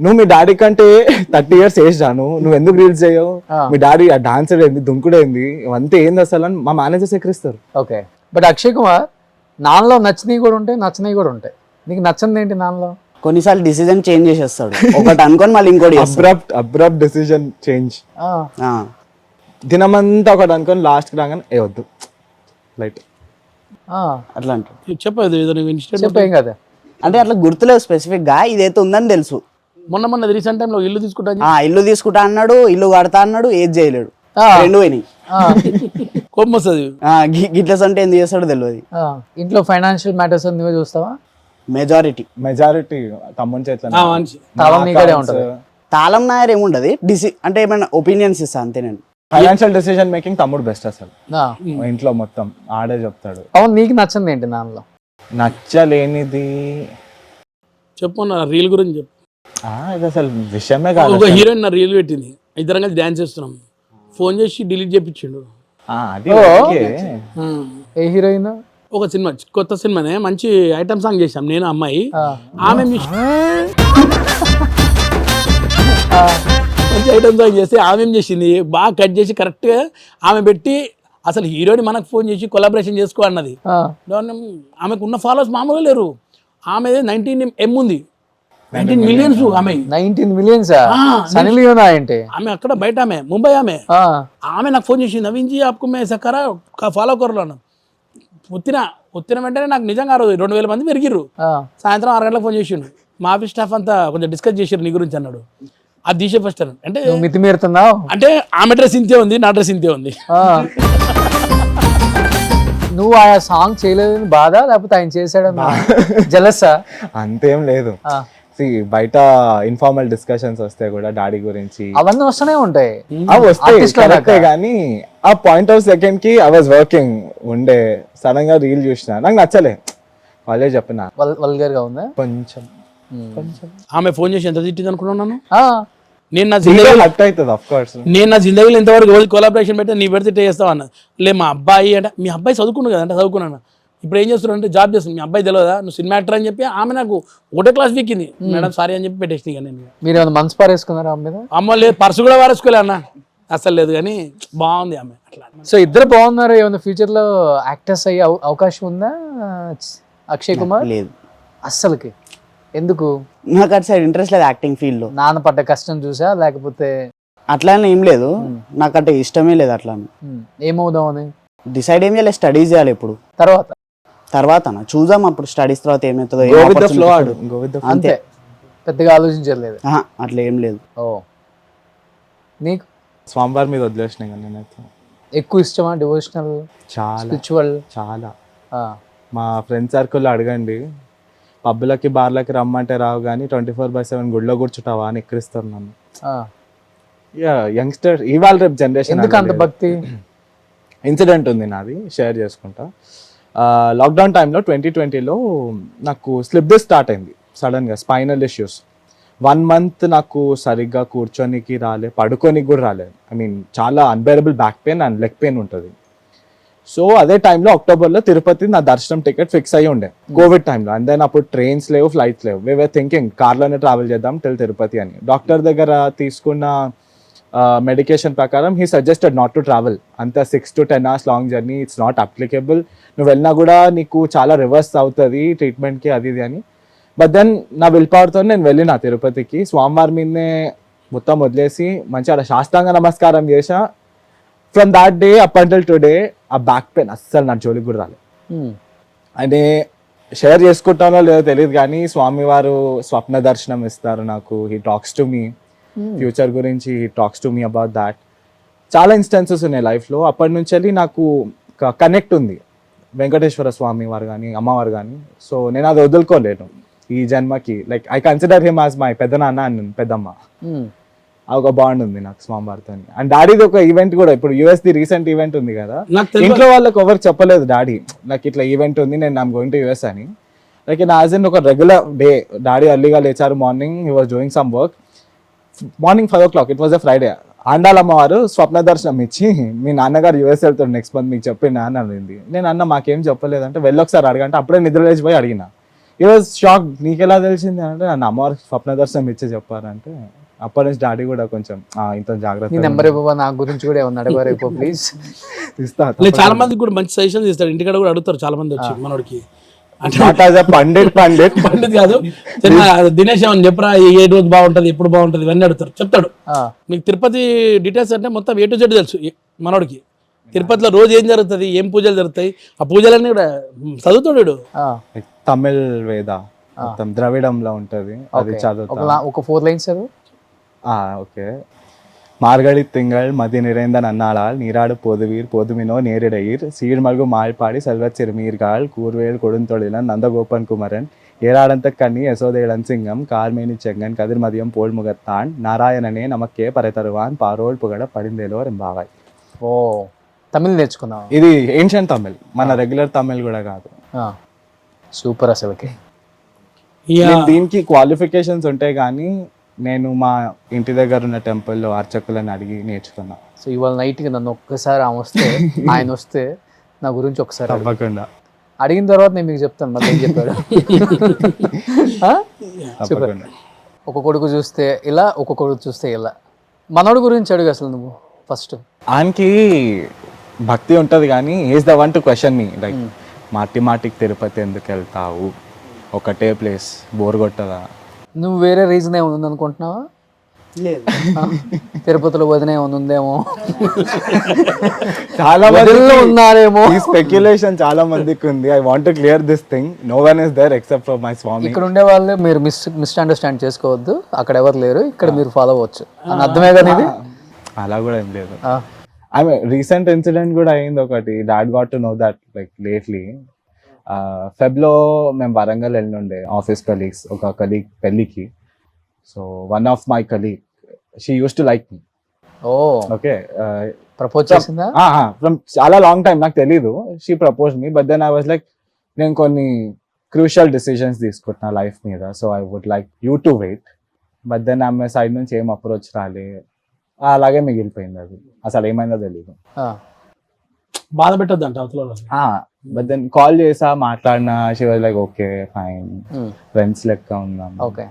నువ్వు మీ డాడీ కంటే 30 years ఏజ్ రాను, నువ్వు ఎందుకు రీల్స్ చేయవు, మీ డాడీ ఆ డాన్సర్ ఏంది, దుంకుడేంది, అంతే ఏంది అసలు అని మా మేనేజర్స్ ఎక్కిస్తారు. ఓకే. బట్ అక్షయ్ కుమార్ నాన్నలో నచ్చినవి కూడా ఉంటాయి, నచ్చినవి కూడా ఉంటాయి. నీకు నచ్చింది ఏంటి నాన్నలో? కొన్నిసార్లు డిసిజన్ చేంజ్ చేసేస్తాడు, ఒకటి అనుకొని మళ్ళీ ఇంకోటి. Abrupt decision change. దినమంతా ఒకటి అనుకొని లాస్ట్ రాగానే వద్దు లైట్ అట్లా అంటాడు. చెప్పేం కదా అంటే అట్లా గుర్తులేవు స్పెసిఫిక్ గా, ఇదైతే ఉందని తెలుసు. మొన్న రీసెంట్ టైంలో ఇల్లు తీసుకుంటా అన్నాడు, ఇల్లు కడతా అన్నాడు, ఏది చేయలేడు, రెండు పోయినాయి. కోపం వస్తుంది. గిట్లస్ అంటే ఏం చేస్తాడో తెలియదు. ఇంట్లో ఫైనాన్షియల్ మ్యాటర్స్ నువ్వే చూస్తావా? మెజారిటీ తమ్ముని చేతిలో. తాళం నాయర్ ఏముండదు, అంటే ఏమైనా ఒపీనియన్స్ ఇస్తా అంతే. నేను ఫైనాన్షియల్ డెసిషన్ మేకింగ్ తమ్ముడు బెస్ట్ అసలు ఇంట్లో మొత్తం ఆడే చెప్తాడు. అవును, నీకు నచ్చింది ఏంటి నాన్నలో? నచ్చలేనిది చెప్పు, నా రీల్ గురించి చెప్పు. ఇది అసలు విషయమే కాదు. ఒక హీరోయిన్ నా రీల్ పెట్టింది, ఇద్దరం కలిసి డాన్స్ చేస్తున్నాం, ఫోన్ చేసి డిలీట్ చేపించిండు. ఏ హీరోయిన్? ఒక సినిమా, కొత్త సినిమానే, మంచి ఐటమ్ సాంగ్ చేసాం నేను అమ్మాయి. ఆమె మంచి ఐటమ్ సాంగ్ చేస్తే ఆమె ఏం చేసింది, బాగా కట్ చేసి కరెక్ట్గా ఆమె పెట్టి అసలు హీరోని మనకు ఫోన్ చేసి కొలాబరేషన్ చేసుకో అన్నది. ఆమెకు ఉన్న ఫాలోవర్స్ మామూలుగా లేరు. ఆమె 19M ఉంది, 19 millions ఆమె. 19 millions సనీ లియోన్ ఏంటి? ఆమె అక్కడ బయట, ఆమె ముంబై ఆమె. ఆమె నాకు ఫోన్ చేసింది, నవీన్ జీ ఆప్కు మే సక్కరా ఫాలో కర్రలో. ఉత్తిన వెంటనే నాకు నిజంగా 2000 మంది పెరిగిర్రు. సాయంత్రం 6 గంటలకు ఫోన్ చేసిండు, మా ఆఫీస్ స్టాఫ్ అంతా కొంచెం డిస్కస్ చేసారు నీ గురించి అన్నాడు. అది తీసే ఫస్ట్ అంటే మితిమీరుతున్నావు అంటే ఆమె డ్రెస్ ఇంతే ఉంది, నా డ్రెస్ ఇంతే ఉంది. నువ్వు ఆ సాంగ్ చేయలేదని బాధ, లేకపోతే ఆయన చేశాడని జలసా? అంతేం లేదు. బయట ఇన్ఫార్మల్ డిస్కషన్స్ వస్తాయి కూడా డాడీ గురించి, అవన్నీ వస్తూనే ఉంటాయి. అవి వస్తాయి కానీ ఆ పాయింట్ ఆఫ్ సెకండ్ కి ఐ వాజ్ వర్కింగ్ ఉండే, సడన్ గా రీల్ చూసిన నాకు నచ్చలే, కాలేజ్ చెప్పిన వల్గర్ గా ఉందా కొంచెం. ఆమె ఫోన్ చేసి ఎంత తిట్టింది అనుకున్నాను నేను. నా జిందగీలో ఎంతవరకు కొలాబరేషన్ పెట్టి నీ పెడితే చేస్తావు అన్న. లే మా అబ్బాయి అంటే, మీ అబ్బాయి చదువుకున్నాడు కదా అంటే చదువుకున్నాను. ఇప్పుడు ఏం చేస్తున్నాడు అంటే జాబ్ చేస్తున్నాను. మీ అబ్బాయి తెలియదా నువ్వు సినిమా యాక్టర్ అని చెప్పి ఆమె నాకు ఒకటే క్లాస్ వీక్కింది. మేడం సారీ అని చెప్పి పెట్టేసి నేను. మీరు ఏమైనా మనసు పారేసుకున్నారా ఆమె మీద? అమ్మ లేదు, పర్సు కూడా వారేసుకోలే అన్న, అసలు లేదు. కానీ బాగుంది ఆమె అట్లా. సో ఇద్దరు బాగున్నారు. ఏమైనా ఫ్యూచర్ లో యాక్టర్స్ అయ్యే అవకాశం ఉందా అక్షయ్ కుమార్? లేదు అస్సలకి. ఎందుకు? నాకు అటు సైడ్ ఇంట్రెస్ట్ లేదు యాక్టింగ్ ఫీల్డ్ లో. నాన్న పడ్డ కష్టం చూసా లేకపోతే? అట్లా ఏం లేదు, నాకు అంటే ఇష్టమే లేదు అట్లా. ఏమవుదాం అని డిసైడ్ ఏం చేయాలి, స్టడీస్ చేయాలి. ఇప్పుడు తర్వాత చూద్దాం, అప్పుడు స్టడీస్ తర్వాత ఏమవుతుందో. అంతే, పెద్దగా ఆలోచించలేదు. అట్లా ఏం లేదు. ఓ, నీకు స్వామివారి మీద వదిలేసిన నేనైతే. ఎక్కువ ఇష్టమా డివోషనల్? చాలా స్పిరిచువల్ చాలా. మా ఫ్రెండ్ సర్కిల్లో అడగండి, పబ్బులకి బార్లకి రమ్మంటే రావు కానీ 24/7 గుడిలో కూర్చుంటావా అని ఎక్కిరిస్తారు నన్ను. యంగ్స్టర్ ఇవాళ రేపు జనరేషన్. ఎందుకు అంత భక్తి? ఇన్సిడెంట్ ఉంది నాది, షేర్ చేసుకుంటా. లాక్డౌన్ టైంలో 2020లో నాకు స్లిప్ డిస్క్ స్టార్ట్ అయింది సడన్గా, స్పైనల్ ఇష్యూస్. 1 month నాకు సరిగ్గా కూర్చొనికి రాలే, పడుకోనికి కూడా రాలేదు. ఐ మీన్ చాలా unbearable back pain and leg pain ఉంటుంది. సో అదే టైంలో అక్టోబర్లో తిరుపతి నా దర్శనం టికెట్ ఫిక్స్ అయ్యి ఉండే, కోవిడ్ టైంలో. అండ్ దెన్ అప్పుడు ట్రైన్స్ లేవు, ఫ్లైట్స్ లేవు. వీ వర్ థింకింగ్ కార్లోనే ట్రావెల్ చేద్దాం టిల్ తిరుపతి అని. డాక్టర్ దగ్గర తీసుకున్న మెడికేషన్ ప్రకారం he suggested not to travel. అంత 6 to 10 hours long journey, it's not applicable. నువ్వు వెళ్ళినా కూడా నీకు చాలా రివర్స్ అవుతుంది ట్రీట్మెంట్కి, అది ఇది అని. బట్ దెన్ నా విల్ పవర్తో నేను వెళ్ళిన తిరుపతికి. స్వామివారి మీదనే మొత్తం వదిలేసి మంచిగా శాస్త్రాంగ నమస్కారం చేసా. From that day up until today ఆ బ్యాక్ పెయిన్ అస్సలు నా జోలికి కూడా రాలేదు. అంటే షేర్ చేసుకుంటానో లేదో తెలియదు కానీ స్వామివారు స్వప్న దర్శనం ఇస్తారు నాకు. He talks to me future గురించి, he talks to me about that. చాలా ఇన్స్టెన్సెస్ ఉన్నాయి లైఫ్లో. అప్పటి నుంచి నాకు కనెక్ట్ ఉంది వెంకటేశ్వర స్వామి వారు కానీ అమ్మవారు కానీ. సో నేను అది వదులుకోలేను ఈ జన్మకి. Like I consider him as my పెద్దనాన్న అండ్ పెద్దమ్మ. ఒక బాండ్ ఉంది నాకు స్వామివారితో. అండ్ డాడీది ఒక ఈవెంట్ కూడా, ఇప్పుడు యుఎస్ ది రీసెంట్ ఈవెంట్ ఉంది కదా, ఇంట్లో వాళ్ళకి ఎవరికి చెప్పలేదు డాడీ నాకు ఇట్లా ఈవెంట్ ఉంది, నేను ఐమ్ గోయింగ్ టు యుఎస్ అని. లైక్ యాజ్ ఇన్ ఒక రెగ్యులర్ డే డాడీ అర్లీగా లేచారు morning, he was doing some work. Morning 5 o'clock, it was a Friday. ఆండాలమ్మవారు స్వప్న దర్శనం ఇచ్చి మీ నాన్నగారు యుఎస్ వెళ్తాడు నెక్స్ట్ మంత్ మీకు చెప్పిండా అని అడిగింది. నేను అన్న మాకేం చెప్పలేదంటే వెళ్ళొకసారి అడగంటే అప్పుడే నిద్ర లేచిపోయి అడిగిన. ఈ వాజ్ షాక్, నీకెలా తెలిసింది అంటే నన్ను అమ్మవారు స్వప్న దర్శనం ఇచ్చి చెప్పారంటే. అప్పటి నుంచి డాడీ కూడా కొంచెం ఇంత జాగ్రత్త. నెంబర్ ఇవ్వ, నా గురించి కూడా ఏమన్నా అడగారు ప్లీజ్. ఇస్తా. చాలా మంది కూడా మంచి సజెషన్స్ ఇస్తాడు, ఇంటికాడ కూడా అడుగుతారు చాలా మంది వచ్చి మనోడికి. పండిట్ కాదు, దినేష్ ఏమని చెప్పరా, ఏ రోజు బాగుంటది ఎప్పుడు బాగుంటది ఇవన్నీ అడుగుతారు, చెప్తాడు. మీకు తిరుపతి డీటెయిల్స్ అంటే మొత్తం A to Z తెలుసు మనోడికి. తిరుపతిలో రోజు ఏం జరుగుతుంది, ఏం పూజలు జరుగుతాయి, ఆ పూజలన్నీ కూడా చదువుతాడు. తమిళ్ వేద మొత్తం ద్రవిడంలో ఉంటది, అది చదువుతా. ఒక 4 lines చదువు. ஓகே. மார்கழி திங்கள் மதி நிறைந்த நன்னாளால் நீராடு பொதுவீர் பொதுமினோ நேரிடையீர் சீர்மல்கு மாழ்பாடி செல்வச் சிறுமீர்கால் கூர்வேல் கொடுந்தொழிலன் நந்தகோபன் குமரன் ஏராடந்த கண்ணி யசோத இளஞ்சிங்கம் கார்மேனி செங்கன் கதிர்மதியம் போல் முகத்தான் நாராயணனே நமக்கே పర తరువాన్ పారోల్ పుగడ పడిందేలో రెంబావాయ్. ఓ, తమిళ్ నేర్చుకున్నావు? ఇది ఏన్షియంట్ తమిళ్, మన రెగ్యులర్ తమిళ్ కూడా కాదు. సూపర్. అసలుకి దీనికి క్వాలిఫికేషన్స్ ఉంటాయి కానీ నేను మా ఇంటి దగ్గర ఉన్న టెంపుల్లో అర్చకులను అడిగి నేర్చుకున్నా. సో ఇవాళ నైట్కి నన్ను ఒక్కసారి ఆయన వస్తే నా గురించి ఒకసారి తప్పకుండా అడిగిన తర్వాత నేను మీకు చెప్తాను మళ్ళీ ఏం చెప్పాడు. ఒక కొడుకు చూస్తే ఇలా, ఒక కొడుకు చూస్తే ఇలా. మనోడి గురించి అడుగు అసలు నువ్వు ఫస్ట్. ఆయనకి భక్తి ఉంటుంది కానీ is the one to question me like మాటికి తిరుపతి ఎందుకు వెళ్తావు, ఒకటే ప్లేస్ బోర్ కొట్టదా? నువ్వు వేరే రీజన్ ఏమైనా ఉంది అనుకుంటున్నావా? లేదు. తిరుపతిలో వదిన ఉందేమో, చాలా వదిలిలో ఉన్నారేమో. ఈ స్పెక్యులేషన్ చాలా మందికి ఉంది. I want to clear this thing. No one is there except for my Swami. ఇక్కడ ఉండే వాళ్ళు మీరు మిస్అండర్స్టాండ్ చేసుకోవద్దు, అక్కడ ఎవరు లేరు, ఇక్కడ మీరు ఫాలో అవ్వచ్చు అని అర్థమే కానీ ఇది. అలా కూడా ఏం లేదు. ఐ మీన్ రీసెంట్ ఇన్సిడెంట్ కూడా అయింది ఒకటి. Dad got to know that like lately ఫెబ్లో మేము వరంగల్ వెళ్ళిండే ఆఫీస్ కలీగ్స్, ఒక కలీగ్ పెళ్ళికి. So one of my colleague she use to like me. Oh okay, propose చేసిందా? ఫ్రమ్ చాలా లాంగ్ టైమ్, నాకు తెలీదు. She propose me, but then I was like నేను కొన్ని క్రూషియల్ డిసిషన్స్ తీసుకుంటున్నా లైఫ్ మీద, so I would like you to wait. But then ఆమె side నుంచి ఏం అప్రోచ్ రాలే, అలాగే మిగిలిపోయింది. అది అసలు ఏమైందో తెలీదు. బాధ పెట్టద్దు అంట అవతల. బట్ దెన్ కాల్ చేసా, మాట్లాడినా, she was like okay fine, friends లెక్క ఉందాం. ఓకే,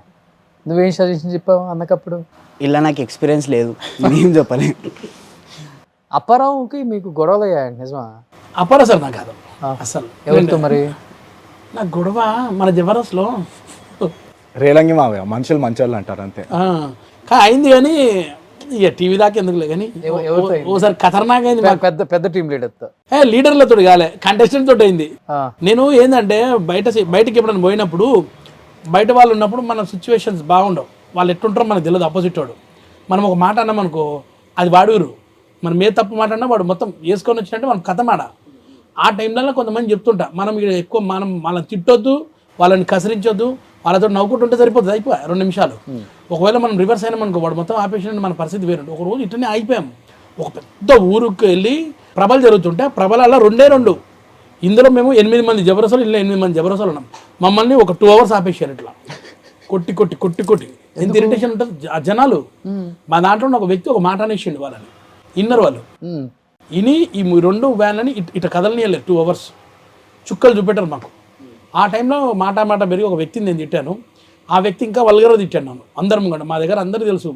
నువ్వేం సజెషన్ చెప్పావు అన్నకప్పుడు? ఇలా నాకు ఎక్స్పీరియన్స్ లేదు, నేనేం చెప్పలేదు. అప్పారావుకి మీకు గొడవలు అయ్యాయండి నిజమా? అప్పారా సార్ నాకు కాదు అసలు. ఎవరితో మరి? నాకు గొడవ మన జబర్దస్త్లో రేలంగి మావయ్య, మనుషులు మంచోళ్ళు అంటారు అంతే. అయింది కానీ ఇక టీవీ దాకా ఎందుకులే కానీ ఓసారి ఖతర్నాక్ అయింది. పెద్ద పెద్ద టీం లీడర్తో? లీడర్లతో కాలే, కంటెస్టెంట్ తోటి అయింది. నేను ఏంటంటే బయటకి ఎప్పుడైనా పోయినప్పుడు, బయట వాళ్ళు ఉన్నప్పుడు మన సిచ్యువేషన్స్ బాగుండవు, వాళ్ళు ఎట్టుంటారో మనకు తెలియదు. ఆపోజిట్ వాడు మనం ఒక మాట అన్నాం అనుకో, అది వాడురు. మనం ఏ తప్పు మాట అన్నా వాడు మొత్తం వేసుకొని వచ్చినట్టు మనం కథ మాట. ఆ టైంలో కొంతమంది చెప్తుంటా, మనం ఎక్కువ వాళ్ళని తిట్టొద్దు, వాళ్ళని కసరించొద్దు, వాళ్ళతో నవ్వుకుంటుంటే సరిపోతుంది, అయిపోయా 2 నిమిషాలు. ఒకవేళ మనం రివర్స్ అయినా మనకు వాడు మొత్తం ఆపేసినట్టు మన పరిస్థితి వేరు. ఒక రోజు ఇట్లనే అయిపోయాము. ఒక పెద్ద ఊరికి వెళ్ళి ప్రభలు జరుగుతుంటే, ప్రభలలో 2 ఇందులో మేము 8 మంది జబరసలు, ఇలా 8 మంది జబరసలు ఉన్నాం. మమ్మల్ని ఒక 2 hours ఆపేసారు ఇట్లా కొట్టి కొట్టి కొట్టి కొట్టి. ఎంత ఇరిటేషన్ ఉంటుంది ఆ జనాలు. మా దాంట్లో ఒక వ్యక్తి ఒక మాట అనేసిండు వాళ్ళని, ఇన్నర్ వాళ్ళు ఇని ఈ 2 వ్యాన్లని ఇట్లా కదలనీయలేదు 2 hours. చుక్కలు చూపెట్టారు మాకు. ఆ టైంలో మాట పెరిగి ఒక వ్యక్తిని నేను తిట్టాను. ఆ వ్యక్తి ఇంకా వల్గరో తిట్టాను నన్ను అందరం కూడా. మా దగ్గర అందరూ తెలుసు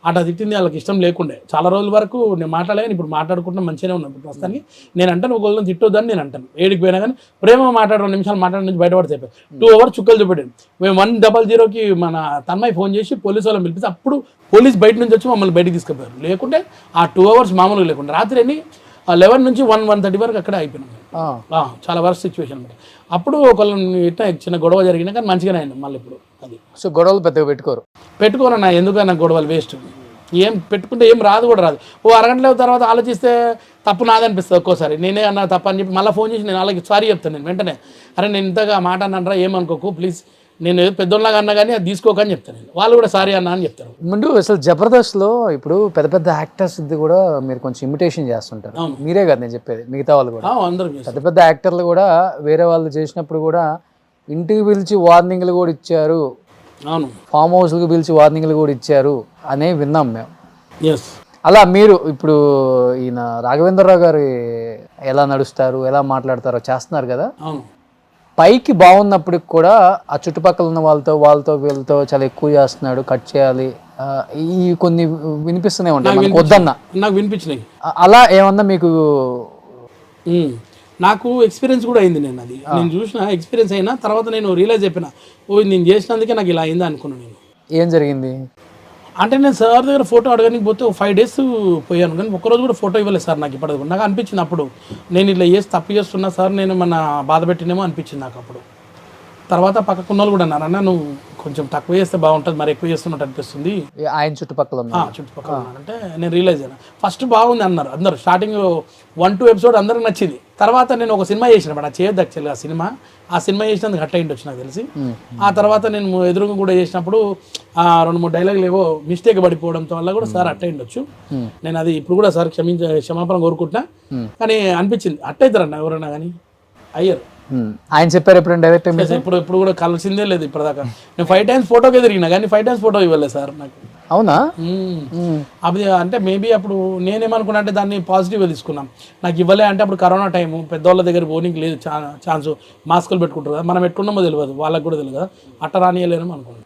అట్లా తిట్టింది వాళ్ళకి ఇష్టం లేకుండే. చాలా రోజుల వరకు నేను మాట్లాడలేను, ఇప్పుడు మాట్లాడుకుంటున్నా మంచిగానే ఉన్నాను. ఇప్పుడు ప్రస్తుతానికి నేను అంటాను ఒకళ్ళని తిట్టొద్దని నేను అంటాను. ఏడికి పోయినా కానీ ప్రేమ 2 నిమిషాలు మాట్లాడిన నుంచి బయటపడితే 2 hours చుక్కలు చూపెట్టాను. మేము 100కి మన తన్మయ్య ఫోన్ చేసి పోలీసు వాళ్ళని పిలిపిస్తే అప్పుడు పోలీస్ బయట నుంచి వచ్చి మమ్మల్ని బయటకు తీసుకుపోయారు. లేకుంటే ఆ 2 hours మామూలుగా లేకుండా రాత్రి 11 నుంచి 1:30 వరకు అక్కడే అయిపోయినాం. చాలా వర్స్ట్ సిచ్యువేషన్ అనమాట. అప్పుడు ఒకళ్ళని ఇట్లా చిన్న గొడవ జరిగినా కానీ మంచిగానే అయింది మళ్ళీ ఇప్పుడు. అది సో గొడవలు పెద్దగా పెట్టుకోరన్నా, ఎందుకన్నా గొడవలు వేస్ట్. ఏం పెట్టుకుంటే ఏం రాదు కూడా రాదు. అరగంటల తర్వాత ఆలోచిస్తే తప్పు నాదనిపిస్తుంది ఒక్కోసారి. నేనే అన్నా తప్పు అని చెప్పి మళ్ళీ ఫోన్ చేసి నేను వాళ్ళకి సారీ చెప్తాను. నేను వెంటనే, అరే నేను ఇంతగా మాట అన్నానరా ఏమనుకోకు ప్లీజ్, నేను ఏదో పెద్దోళ్ళలాగా అన్నా కానీ అది తీసుకోకని చెప్తాను. వాళ్ళు కూడా సారీ అన్నా అని చెప్తారు. ముందు అసలు జబర్దస్త్లో ఇప్పుడు పెద్ద పెద్ద యాక్టర్స్ కూడా మీరు కొంచెం ఇమిటేషన్ చేస్తుంటారు. మీరే కదా నేను చెప్పేది, మిగతా వాళ్ళు కూడా అందరూ పెద్ద పెద్ద యాక్టర్లు కూడా వేరే వాళ్ళు చేసినప్పుడు కూడా ఇంటికి పిలిచి వార్నింగ్లు కూడా ఇచ్చారు, అవును, ఫామ్ హౌస్కి పిలిచి వార్నింగ్లు కూడా ఇచ్చారు అనే విన్నాం మేము. ఎస్, అలా మీరు ఇప్పుడు ఈయన రాఘవేంద్రరావు గారు ఎలా నడుస్తారు, ఎలా మాట్లాడతారో చేస్తున్నారు కదా. అవును, పైకి బాగున్నప్పటికి కూడా ఆ చుట్టుపక్కల ఉన్న వాళ్ళతో వీళ్ళతో చాలా ఎక్కువ చేస్తున్నాడు, కట్ చేయాలి, ఈ కొన్ని వినిపిస్తూనే ఉంటాయి వద్దన్నా. నాకు వినిపించినాయి. అలా ఏమన్నా మీకు? నాకు ఎక్స్పీరియన్స్ కూడా అయింది. నేను చూసిన ఎక్స్పీరియన్స్ అయినా తర్వాత నేను రియలైజ్ అయిపోయినా, నేను చేసినందుకే నాకు ఇలా అయిందా అనుకున్నాను. నేను ఏం జరిగింది అంటే, నేను సార్ దగ్గర ఫోటో అడగడానికి పోతే 5 days పోయాను, కానీ ఒక్కరోజు కూడా ఫోటో ఇవ్వలేదు సార్ నాకు. ఇప్పటికి నాకు అనిపించింది అప్పుడు, నేను ఇలా తప్పు చేస్తున్నా సార్, నేను మన బాధ పెట్టినేమో అనిపించింది నాకు అప్పుడు. తర్వాత పక్కకున్న వాళ్ళు కూడా అన్నారు, అన్న నువ్వు కొంచెం తక్కువ చేస్తే బాగుంటుంది, మరి ఎక్కువ చేస్తున్నట్టు అనిపిస్తుంది ఆయన చుట్టుపక్కల అంటే నేను రియలైజ్ అయినా. ఫస్ట్ బాగుంది అన్నారు అందరు, స్టార్టింగ్ 1-2 episodes అందరికి నచ్చింది. తర్వాత నేను ఒక సినిమా చేసిన, అది చేయొద్దు యాక్చువల్గా ఆ సినిమా చేసినందుకు హట్ అయ్యింది వచ్చి నాకు తెలిసి. ఆ తర్వాత నేను ఎదురుగా కూడా చేసినప్పుడు 2-3 డైలాగులు ఏవో మిస్టేక్ పడిపోవడంతో వల్ల కూడా సార్ హట్ అయ్యిండొచ్చు. నేను అది ఇప్పుడు కూడా సార్ క్షమాపణ కోరుకుంటున్నా. కానీ అనిపించింది హట్ అవుతారన్న ఎవరన్నా కానీ, అయ్యారు. ఆయన చెప్పారు ఎప్పుడైనా డైరెక్ట్? ఇప్పుడు కూడా కలిసిందే లేదు ఇప్పటిదాకా. నేను 5 times ఫోటోకి తిరిగినా కానీ 5 times ఫోటో ఇవ్వలేదు సార్ నాకు. అవునా? అది అంటే మేబీ అప్పుడు నేనేమనుకున్నా అంటే దాన్ని పాజిటివ్గా తీసుకున్నాం. నాకు ఇవ్వలే అంటే అప్పుడు కరోనా టైము, పెద్దవాళ్ళ దగ్గర పోనీకి లేదు ఛాన్స్, మాస్కులు పెట్టుకుంటారు కదా, మనం ఎట్టున్నామో తెలియదు, వాళ్ళకి కూడా తెలియదు కదా, అట్ట రానియలేము అనుకున్నాం.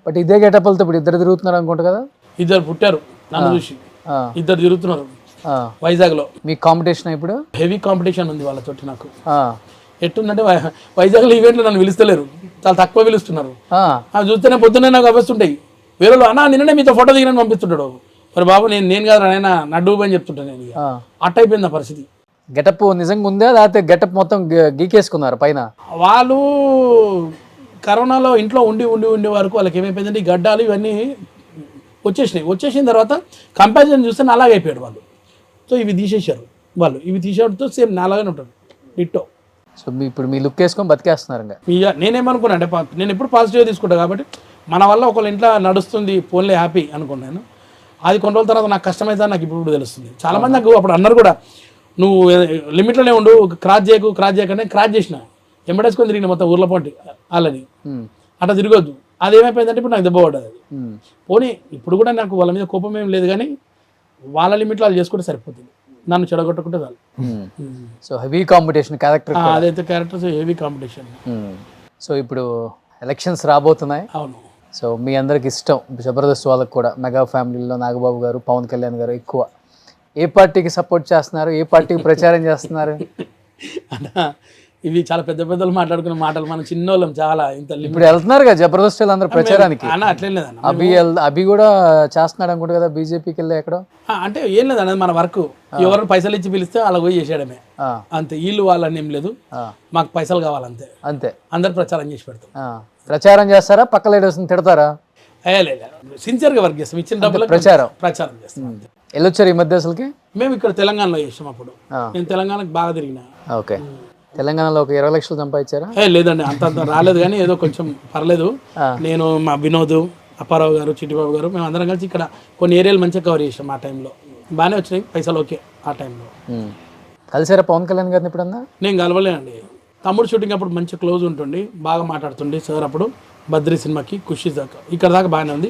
బట్ ఇదే గెటప్లతో ఇప్పుడు ఇద్దరు తిరుగుతున్నారు అనుకుంటా కదా. ఇద్దరు పుట్టారు నన్ను చూసి ఆ, ఇద్దరు తిరుగుతున్నారు ఆ. వైజాగ్లో. మీ కాంపిటీషన్ ఇప్పుడు హెవీ కాంపిటీషన్ ఉంది వాళ్ళతోటి నాకు. ఆ, ఎట్టుందంటే వైజాగ్లో ఈవెంట్లు నన్ను పిలుస్తలేరు, చాలా తక్కువ పిలుస్తున్నారు. ఆ, అవి చూస్తేనే పొద్దున్నే నాకు అవ్వస్తుంటాయి. వేరే అన్నా నిన్ననే మీతో ఫోటో దిగినని పంపిస్తుంటాడు. మరి బాబు నేను కాదు ఆయన నడ్డు అని చెప్తుంటాను నేను. ఆ. అట్ట అయిపోయింది ఆ పరిస్థితి. గెటప్ నిజంగా ఉందా లేకపోతే గెటప్ మొత్తం గీకేసుకున్నారు పైన? వాళ్ళు కరోనాలో ఇంట్లో ఉండి వరకు వాళ్ళకి ఏమైపోయిందంటే ఈ గడ్డాలు ఇవన్నీ వచ్చేసిన తర్వాత కంపారిజన్ చూస్తే నాలాగే అయిపోయాడు వాళ్ళు. సో ఇవి తీసేశారు వాళ్ళు, ఇవి తీసేయడంతో సేమ్ నాలాగానే ఉంటాడు డిట్టో. సో ఇప్పుడు మీ లుక్ వేసుకొని బతికేస్తున్నారు ఇంకా. నేనేమనుకున్నా అంటే నేను ఎప్పుడు పాజిటివ్గా తీసుకుంటా కాబట్టి మన వల్ల ఒకళ్ళ ఇంట్లో నడుస్తుంది పోన్లే హ్యాపీ అనుకున్నాను. అది కొన్ని రోజుల తర్వాత నాకు కష్టమైతే నాకు ఇప్పుడు తెలుస్తుంది. చాలామంది నాకు అప్పుడు అన్నారు కూడా, నువ్వు లిమిట్లోనే ఉండు, క్రాస్ చేయకంటే క్రాస్ చేసిన ఎంబడేసుకొని తిరిగిన మొత్తం ఊర్ల పొంటి వాళ్ళని. అట్లా తిరగొద్దు. అది ఏమైపోయిందంటే ఇప్పుడు నాకు దెబ్బ పడ్డది. అది పోనీ ఇప్పుడు కూడా నాకు వాళ్ళ మీద కోపం ఏం లేదు, కానీ వాళ్ళ లిమిట్లో వాళ్ళు చేసుకుంటే సరిపోతుంది, నన్ను చెడగొట్టుకుంటే చాలు. So heavy competition character. అదైతే క్యారెక్టర్స్ హెవీ కాంపిటీషన్. సో ఇప్పుడు ఎలక్షన్స్ రాబోతున్నాయి. అవును. సో మీ అందరికి ఇష్టం జబర్దస్త్ వాళ్ళకి కూడా మెగా ఫ్యామిలీలో నాగబాబు గారు, పవన్ కళ్యాణ్ గారు ఎక్కువ ఏ పార్టీకి సపోర్ట్ చేస్తున్నారు, ఏ పార్టీకి ప్రచారం చేస్తున్నారు? ఇవి చాలా పెద్ద పెద్దలు మాట్లాడుకున్న మాటలు, మనం చిన్నోళ్ళం చాలా. ఇంత ఇప్పుడు వెళ్తున్నారు కదా జబర్దస్త్ వాళ్ళందరూ ప్రచారానికి. అన్న అట్లేం లేదన్న, అభి కూడా చేస్తున్నాడు అనుకుంటా కదా బీజేపీకి వెళ్ళి ఎక్కడో. అంటే ఏం లేదన్నది మన వర్క్. ఎవరు పైసలు ఇచ్చి పిలిస్తే అలా పోయి చేసేయడమే అంతే. వీళ్ళు వాళ్ళని ఏం లేదు, మాకు పైసలు కావాలంతే. అంతే, అందరు ప్రచారం చేసి పెడతాం. ప్రచారం చేస్తారా, పక్క లేడీస్ని తిడతారా? సిన్సియర్గా వర్క్ చేస్తాం, ఇచ్చిన డబ్బులు ప్రచారం చేస్తాం. వెళ్ళొచ్చారు ఈ మధ్య అసలుకి? మేము ఇక్కడ తెలంగాణలో చేసాం. అప్పుడు నేను తెలంగాణకు బాగా తిరిగిన. ఓకే, తెలంగాణలో ఒక 20 లక్షలు సంపాదించారా? లేదండి, అంత రాలేదు, కానీ ఏదో కొంచెం పర్లేదు. నేను, మా వినోద్, అప్పారావు గారు, చిట్టిబాబు గారు, మేము అందరం కలిసి ఇక్కడ కొన్ని ఏరియాలు మంచిగా కవర్ చేసాం. ఆ టైంలో బాగానే వచ్చినాయి పైసలు. ఓకే, ఆ టైంలో కలిసారా పవన్ కళ్యాణ్ గారిని ఎప్పుడన్నా? నేను కలవలేనండి. తమ్ముడు షూటింగ్ అప్పుడు మంచి క్లోజ్ ఉంటుండి, బాగా మాట్లాడుతుండే సార్. అప్పుడు బద్రీ సినిమాకి, ఖుషి దాకా ఇక్కడ దాకా బాగానే ఉంది.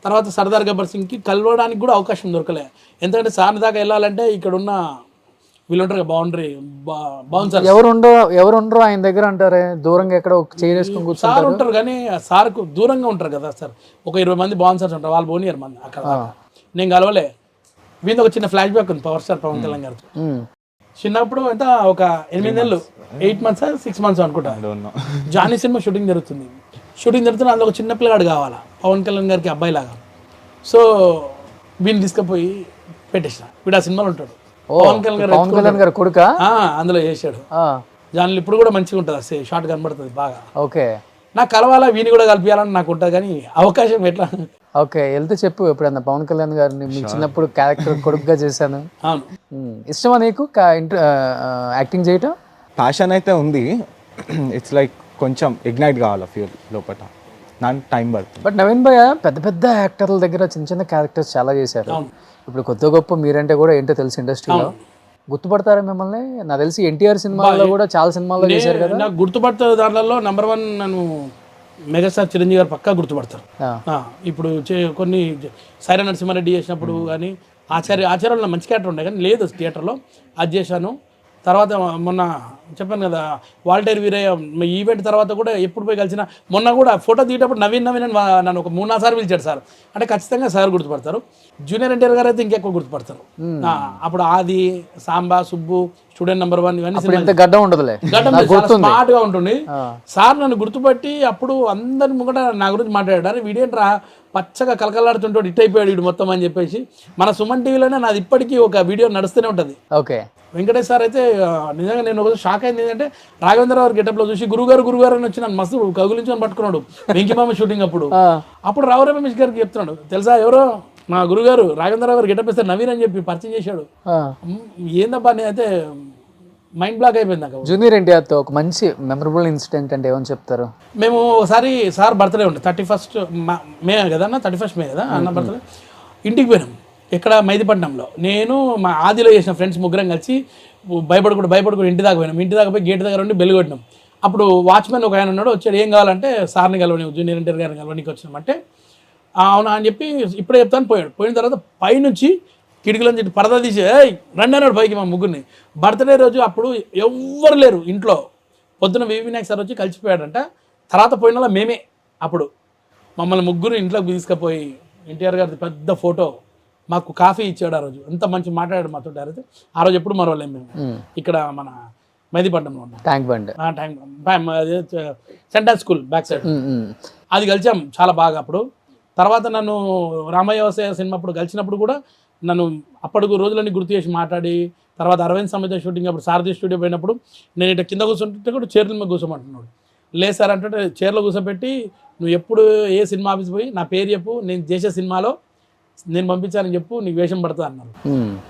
తర్వాత సర్దార్ గబ్బర్ సింగ్కి కలవడానికి కూడా అవకాశం దొరకలే. ఎందుకంటే సార్ దాకా వెళ్ళాలంటే ఇక్కడ ఉన్న వీళ్ళు ఉంటారు కదా, బౌన్సర్ ఎవరు ఉండరు ఆయన దగ్గర అంటారే, దూరంగా ఎక్కడ చేసుకుని కూర్చొని సార్ ఉంటారు, కానీ సార్కు దూరంగా ఉంటారు కదా సార్. ఒక 20 మంది బౌన్సర్స్ ఉంటారు, వాళ్ళు పోనీయరు మంది అక్కడ. నేను కలవలే. వీళ్ళకి ఒక చిన్న ఫ్లాష్ బ్యాక్ ఉంది పవర్ స్టార్ పవన్ కళ్యాణ్ గారితో. చిన్నప్పుడు ఎంత ఒక 8 నెలలు, 8 మంత్స్ 6 మంత్స్ అనుకుంటా, జానీ సినిమా షూటింగ్ జరుగుతుంది. అందులో ఒక చిన్న పిల్లగాడు కావాలా పవన్ కళ్యాణ్ గారికి అబ్బాయి లాగా. సో వీడిని తీసుకుపోయి పెట్టేసిన. వీడు ఆ సినిమాలో ఉంటాడు, పవన్ కళ్యాణ్ గారు కొడుక, అందులో చేశాడు. దానిలో ఇప్పుడు కూడా మంచిగా ఉంటుంది, షార్ట్ కనబడుతుంది బాగా. ఓకే, నాకు కలవాలా, వీని కూడా కలిపియాలని నాకు ఉంటుంది, కానీ అవకాశం ఎట్లా? ఓకే, వెళ్తే చెప్పు ఎప్పుడన్నా పవన్ కళ్యాణ్ గారిని మీ చిన్నప్పుడు క్యారెక్టర్ కొడుకుగా చేశాను. అవును, ఇష్టమా నీకు యాక్టింగ్ చేయటం? ప్యాషన్ అయితే ఉంది. ఇట్స్ లైక్ కొంచెం ఇగ్నైట్ కావాలి ఫ్యూల్ లోపల, నాకు టైం పడుతుంది. బట్ నవీన్ భయ్య పెద్ద పెద్ద యాక్టర్ల దగ్గర చిన్న చిన్న క్యారెక్టర్స్ చాలా చేశారు. ఇప్పుడు కొత్త గొప్ప మీరంటే కూడా ఏంటో తెలుసు ఇండస్ట్రీలో, గుర్తుపడతారా మిమ్మల్ని? నాకు తెలిసి ఎన్టీఆర్ సినిమాల్లో కూడా చాలా సినిమాల్లో చేశారు కదా. నాకు గుర్తుపడతారు దాంట్లో నెంబర్ 1 నన్ను మెగాస్టార్ చిరంజీవి గారు పక్కా గుర్తుపడతారు. ఇప్పుడు కొన్ని సైరా నరసింహారెడ్డి చేసినప్పుడు కానీ ఆచార్యంలో మంచి క్యారెక్టర్ ఉండే, కానీ లేదు థియేటర్లో, అది చేశాను. తర్వాత మొన్న చెప్పాను కదా వాల్టర్ వీరయ్య ఈవెంట్ తర్వాత కూడా ఎప్పుడు పోయి కలిసిన, మొన్న కూడా ఫోటో తీయటప్పుడు నవీన్ అని నన్ను ఒక 3-4 సార్లు పిలిచాడు సార్. అంటే ఖచ్చితంగా సార్ గుర్తుపడతారు. జూనియర్ ఎన్టీఆర్ గారు అయితే ఇంకెక్కువ గుర్తుపడతారు. అప్పుడు ఆది, సాంబా, సుబ్బు, స్టూడెంట్ నెంబర్ 1 ఇవన్నీ గడ్డం ఉండదులే, స్మార్ట్ గా ఉంటుంది. సార్ నన్ను గుర్తుపట్టి అప్పుడు అందరి ముంగట నా గురించి మాట్లాడారు. వీడేంట్రా పచ్చగా కలకలాడుతుంటాడు, ఇట్ అయిపోయాడు వీడు మొత్తం అని చెప్పేసి. మన సుమన్ టీవీలోనే నాది ఇప్పటికీ ఒక వీడియో నడుస్తూనే ఉంటుంది. ఓకే, వెంకటేష్ సార్ అయితే నిజంగా నేను ఒక షాక్ అయింది. ఏంటంటే రాఘవేంద్రరావు గెటప్లో చూసి గురుగారు అని వచ్చి నన్ను మస్తు కగులించుకొని పట్టుకున్నాడు వెంకిమామ షూటింగ్ అప్పుడు రావు రమేష్ గారికి చెప్తున్నాడు, తెలుసా ఎవరో మా గురుగారు రాఘవేంద్రరావు గారు గెటప్ ఇస్తారు నవీన్ అని చెప్పి పరిచయం చేశాడు. ఏందబ్బా, నేనైతే మైండ్ బ్లాక్ అయిపోయింది నాకు. జూనియర్ ఎన్టీఆర్తో ఒక మంచి మెమరబుల్ ఇన్సిడెంట్ అంటే ఏమని చెప్తారు? మేము ఒకసారి సార్ బర్త్డే ఉండే 31st మే కదా అన్న, 31st మే కదా అన్న బర్త్డే. ఇంటికి పోయినాం ఇక్కడ మైదీపట్నంలో. నేను మా ఆదిలో చేసిన ఫ్రెండ్స్ ముగ్గురం కలిసి భయపడుకుంటూ ఇంటి దాకా పోయినాం. ఇంటి దాకా పోయి గేట్ దగ్గర ఉండి బెల్ కొట్టినాం. అప్పుడు వాచ్మెన్ ఒక ఆయన ఉన్నాడు, వచ్చాడు. ఏం కావాలంటే సార్ని కలవని, జూనియర్ ఎన్టీఆర్ గారిని కలవనికి వచ్చినామంటే అవునా అని చెప్పి ఇప్పుడే చెప్తాను పోయాడు. పోయిన తర్వాత పైనుంచి కిటికీలోంచి పరదా తీసి రండి అన్నాడు పైకి మా ముగ్గురిని. బర్త్డే రోజు అప్పుడు ఎవ్వరు లేరు ఇంట్లో. పొద్దున వినాయక్ సార్ వచ్చి కలిసిపోయాడంట. తర్వాత పోయిన మేమే. అప్పుడు మమ్మల్ని ముగ్గురు ఇంట్లోకి తీసుకుపోయి ఎన్టీఆర్ గారిది పెద్ద ఫోటో మాకు కాఫీ ఇచ్చాడు ఆ రోజు, ఎంత మంచి మాట్లాడాడు మాతో డైరెక్ట్. ఆ రోజు ఎప్పుడు మరవలేము మేము. ఇక్కడ మన మైదీపట్నంలో ఉన్నాం, tank bund, centre school back side, అది కలిసాం చాలా బాగా. అప్పుడు తర్వాత నన్ను రామయ్య వ్యవసాయ సినిమా అప్పుడు కలిసినప్పుడు కూడా నన్ను అప్పటికి రోజులన్నీ గుర్తు చేసి మాట్లాడి, తర్వాత అరవింద్ సమేత షూటింగ్ అప్పుడు సారథి స్టూడియో పోయినప్పుడు నేను ఇట్లా కింద కూర్చుంటే కూడా చైర్ల మీద కూర్చోమంటున్నాడు. లేదు సార్ అంటే చైర్లో కూర్చోబెట్టి నువ్వు ఎప్పుడు ఏ సినిమా ఆఫీస్ పోయి నా పేరు చెప్పు, నేను చేసే సినిమాలో నేను పంపించానని చెప్పు, నీకు వేషం పడతా అన్నారు.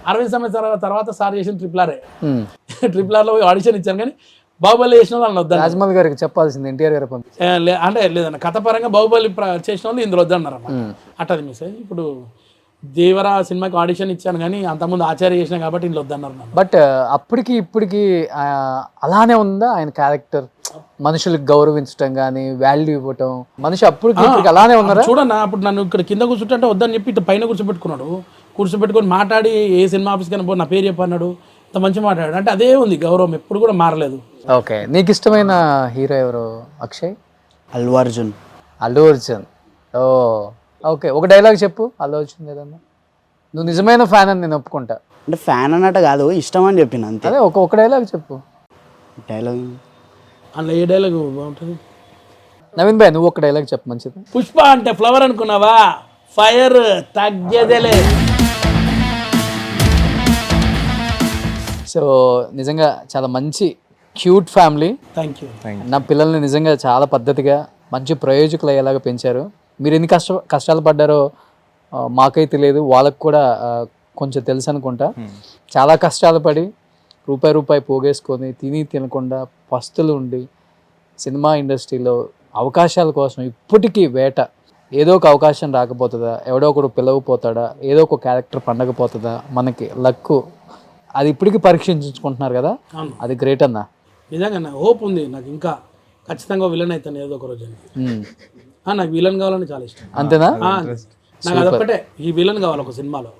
అరవింద్ సమేత తర్వాత సార్ చేసిన ట్రిపుల్ ఆర్లో పోయి ఆడిషన్ ఇచ్చాను, కానీ బాహుబలి చేసిన వాళ్ళు వద్దాను. రాజమౌళి గారికి చెప్పాల్సింది ఎన్టీఆర్ గారు అంటే లేదన్న కథ పరంగా బాహుబలి చేసిన వాళ్ళు ఇందులో వద్దన్నారు అన్నమాట. అట్టది మిస్ అయ్యి ఇప్పుడు దేవరా సినిమాకి ఆడిషన్ ఇచ్చాను, కానీ అంతకుముందు ఆచార్య చేసిన కాబట్టి ఇందులో వద్దన్నారు. బట్ అప్పటికి ఇప్పటికి అలానే ఉందా ఆయన క్యారెక్టర్? మనుషులకు గౌరవించడం కానీ వాల్యూ ఇవ్వటం, మనిషి అప్పటికి ఇప్పటికి అలానే ఉన్నారా? చూడన్నా, అప్పుడు నన్ను ఇక్కడ కింద కూర్చుంటే వద్దని చెప్పి ఇట్లా పైన కూర్చోబెట్టుకున్నాడు. కూర్చోబెట్టుకొని మాట్లాడి ఏ సినిమా ఆఫీస్ కన్నా పో నా పేరు చెప్పన్నాడు, ఇంత మంచి మాట్లాడాడు. అంటే అదే ఉంది గౌరవం, ఎప్పుడు కూడా మారలేదు. ఓకే, నీకు ఇష్టమైన హీరో ఎవరు? అక్షయ్, అల్లు అర్జున్. అల్లు అర్జున్, ఓ ఓకే. ఒక డైలాగ్ చెప్పు అల్లు అర్జున్ ఏదన్నా. నువ్వు నిజమైన ఫ్యాన్ అని నేను ఒప్పుకుంటా. అంటే ఫ్యాన్ అన్నట్టు కాదు, ఇష్టం అని చెప్పిన అంతే. అదే ఒక డైలాగ్ చెప్పు. డైలాగ్ అందులో ఏ డైలాగ్ బాగుంటుంది? నవీన్ భాయ్ నువ్వు ఒక డైలాగ్ చెప్పు మంచిది. పుష్ప అంటే ఫ్లవర్ అనుకున్నావా, ఫైర్ తగ్గేదేలే. సో నిజంగా చాలా మంచి క్యూట్ ఫ్యామిలీ. Thank you. నా పిల్లల్ని నిజంగా చాలా పద్ధతిగా మంచి ప్రయోజకులు అయ్యేలాగా పెంచారు. మీరు ఎన్ని కష్టాలు పడ్డారో మాకైతే తెలియదు, వాళ్ళకు కూడా కొంచెం తెలుసు అనుకుంటా. చాలా కష్టాలు పడి రూపాయి పోగేసుకొని తినకుండా పస్తులు ఉండి సినిమా ఇండస్ట్రీలో అవకాశాల కోసం ఇప్పటికీ వేట. ఏదో ఒక అవకాశం రాకపోతుందా, ఎవడో ఒకడు పిలవపోతాడా, ఏదో ఒక క్యారెక్టర్ పండకపోతుందా, మనకి లక్కు అది ఇప్పటికీ పరీక్షించుకుంటున్నారు కదా, అది గ్రేట్ అన్న. నిజంగా హోప్ ఉంది నాకు, ఇంకా ఖచ్చితంగా విలన్ అవుతాను ఏదో ఒక రోజు. నాకు విలన్ కావాలని చాలా ఇష్టం. అంతేనా? నాకు అదొక్కటే, ఈ విలన్ కావాలి ఒక సినిమాలో.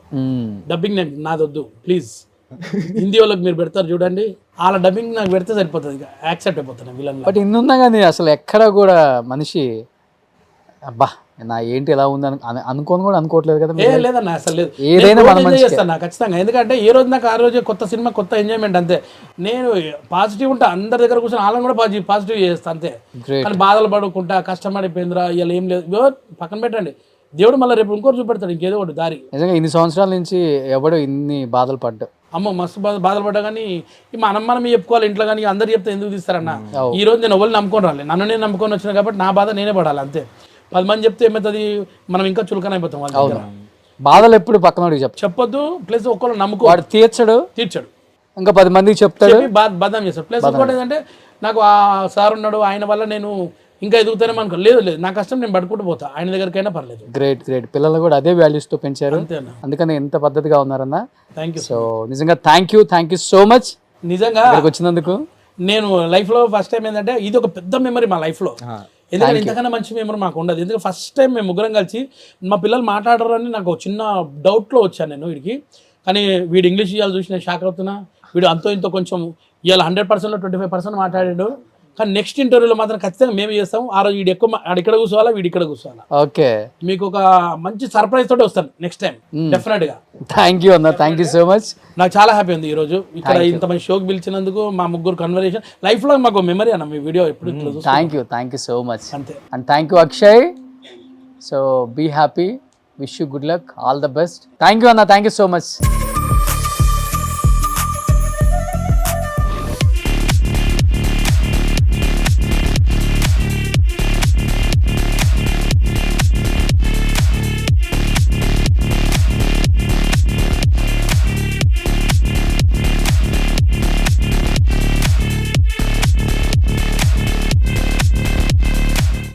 డబ్బింగ్ నేను నాదొద్దు ప్లీజ్. హిందీ వాళ్ళకి మీరు పెడతారు చూడండి, వాళ్ళ డబ్బింగ్ నాకు పెడితే సరిపోతుంది, యాక్సెప్ట్ అయిపోతాను విలన్. బట్ ఇన్నున్నా కానీ అసలు ఎక్కడ కూడా మనిషి అబ్బా నా ఏంటి ఎలా ఉంది అనుకోని కూడా అనుకోవట్లేదు కదా. లేదన్నా అసలు లేదు, ఏదైనా చేస్తాను ఖచ్చితంగా. ఎందుకంటే ఏ రోజు నాకు ఆ రోజు కొత్త సినిమా కొత్త ఎంజాయ్మెంట్ అంతే. నేను పాజిటివ్ ఉంటా, అందరి దగ్గర కూర్చొని వాళ్ళని కూడా పాజిటివ్ చేస్తాను అంతే. కానీ బాధలు పడుకుంటా కష్టపడిపోయిందిరా ఇలా ఏం లేదు పక్కన పెట్టండి, దేవుడు మళ్ళీ రేపు ఇంకోటి చూపెడతాడు ఇంకేదో ఒకటి దారి. నిజంగా ఇన్ని సంవత్సరాల నుంచి ఎవడో ఇన్ని బాధలు పడ్డా, అమ్మ మస్తు బాధలు పడ్డా, కానీ మనం చెప్పుకోవాలి ఇంట్లో, కానీ అందరు చెప్తే ఎందుకు తీస్తారన్న. ఈ రోజు నేను ఎవరిని నమ్ముకొని రాలి, నన్ను నేను నమ్ముకొని వచ్చిన కాబట్టి నా బాధ నేనే పడాలి అంతే. 10 మంది చెప్తే ఏమవుతుంది, మనం ఇంకా చులకన అయిపోతాం. వాళ్ళ బాధలు ఎప్పుడు పక్కన చెప్పొద్దు, ప్లస్ ఒక్కళ్ళు నమ్ముకో, వాడు తీర్చడు ఇంకా 10 మందికి చెప్తాడు, బదనాం చేస్తాడు. ప్లస్ ఇంకోటి ఏంటంటే నాకు ఆ సార్ ఉన్నాడు, ఆయన వల్ల నేను ఇంకా ఎదుగుతానే అనుకో. లేదు నా కష్టం నేను పడుకుంటూ పోతా, ఆయన దగ్గరకైనా పర్లేదు. గ్రేట్ పిల్లలు కూడా అదే వాల్యూస్ తో పెంచారు, అందుకని ఎంత పద్ధతిగా ఉన్నారన్న. Thank you. సో నిజంగా థ్యాంక్ యూ సో మచ్ నిజంగా వచ్చినందుకు. నేను లైఫ్ లో ఫస్ట్ టైం ఏంటంటే ఇది ఒక పెద్ద మెమరీ మా లైఫ్ లో, ఎందుకంటే ఇంతకన్నా మంచి మెమరీ మాకు ఉండదు. ఎందుకంటే ఫస్ట్ టైం మేము ముగ్గురం కలిసి మా పిల్లలు మాట్లాడరని నాకు చిన్న డౌట్లో వచ్చాను నేను వీడికి. కానీ వీడు ఇంగ్లీష్ ఇవాళ చూసి నేను షాక్ అవుతున్నా. వీడు అంతో ఇంతో కొంచెం ఇవాళ 100%లో 25% మాట్లాడాడు. కానీ నెక్స్ట్ ఇంటర్వ్యూలో మాత్రం ఖచ్చితంగా మేము చేస్తాం. ఆ రోజు వీడు ఎక్కువ ఇక్కడ కూర్చోవాలా, వీడు ఇక్కడ కూర్చోవాలా. ఓకే, మీకు ఒక మంచి సర్ప్రైజ్ తోటి వస్తాను నెక్స్ట్ టైం డెఫినెట్ గా. థ్యాంక్ యూ అన్న, థ్యాంక్ యూ సో మచ్. నాకు చాలా హ్యాపీ ఉంది ఈ రోజు ఇక్కడ ఇంత మంచి షోకి పిలిచినందుకు. మా ముగ్గురు కన్వర్సేషన్ లైఫ్ లో మాకు మెమరీ అన్న మీ వీడియో ఎప్పుడు. థ్యాంక్ యూ సో మచ్ అంతే. And thank you Akshay. So be happy, wish you good luck, all the best. Thank you అన్న, థ్యాంక్ యూ సో మచ్.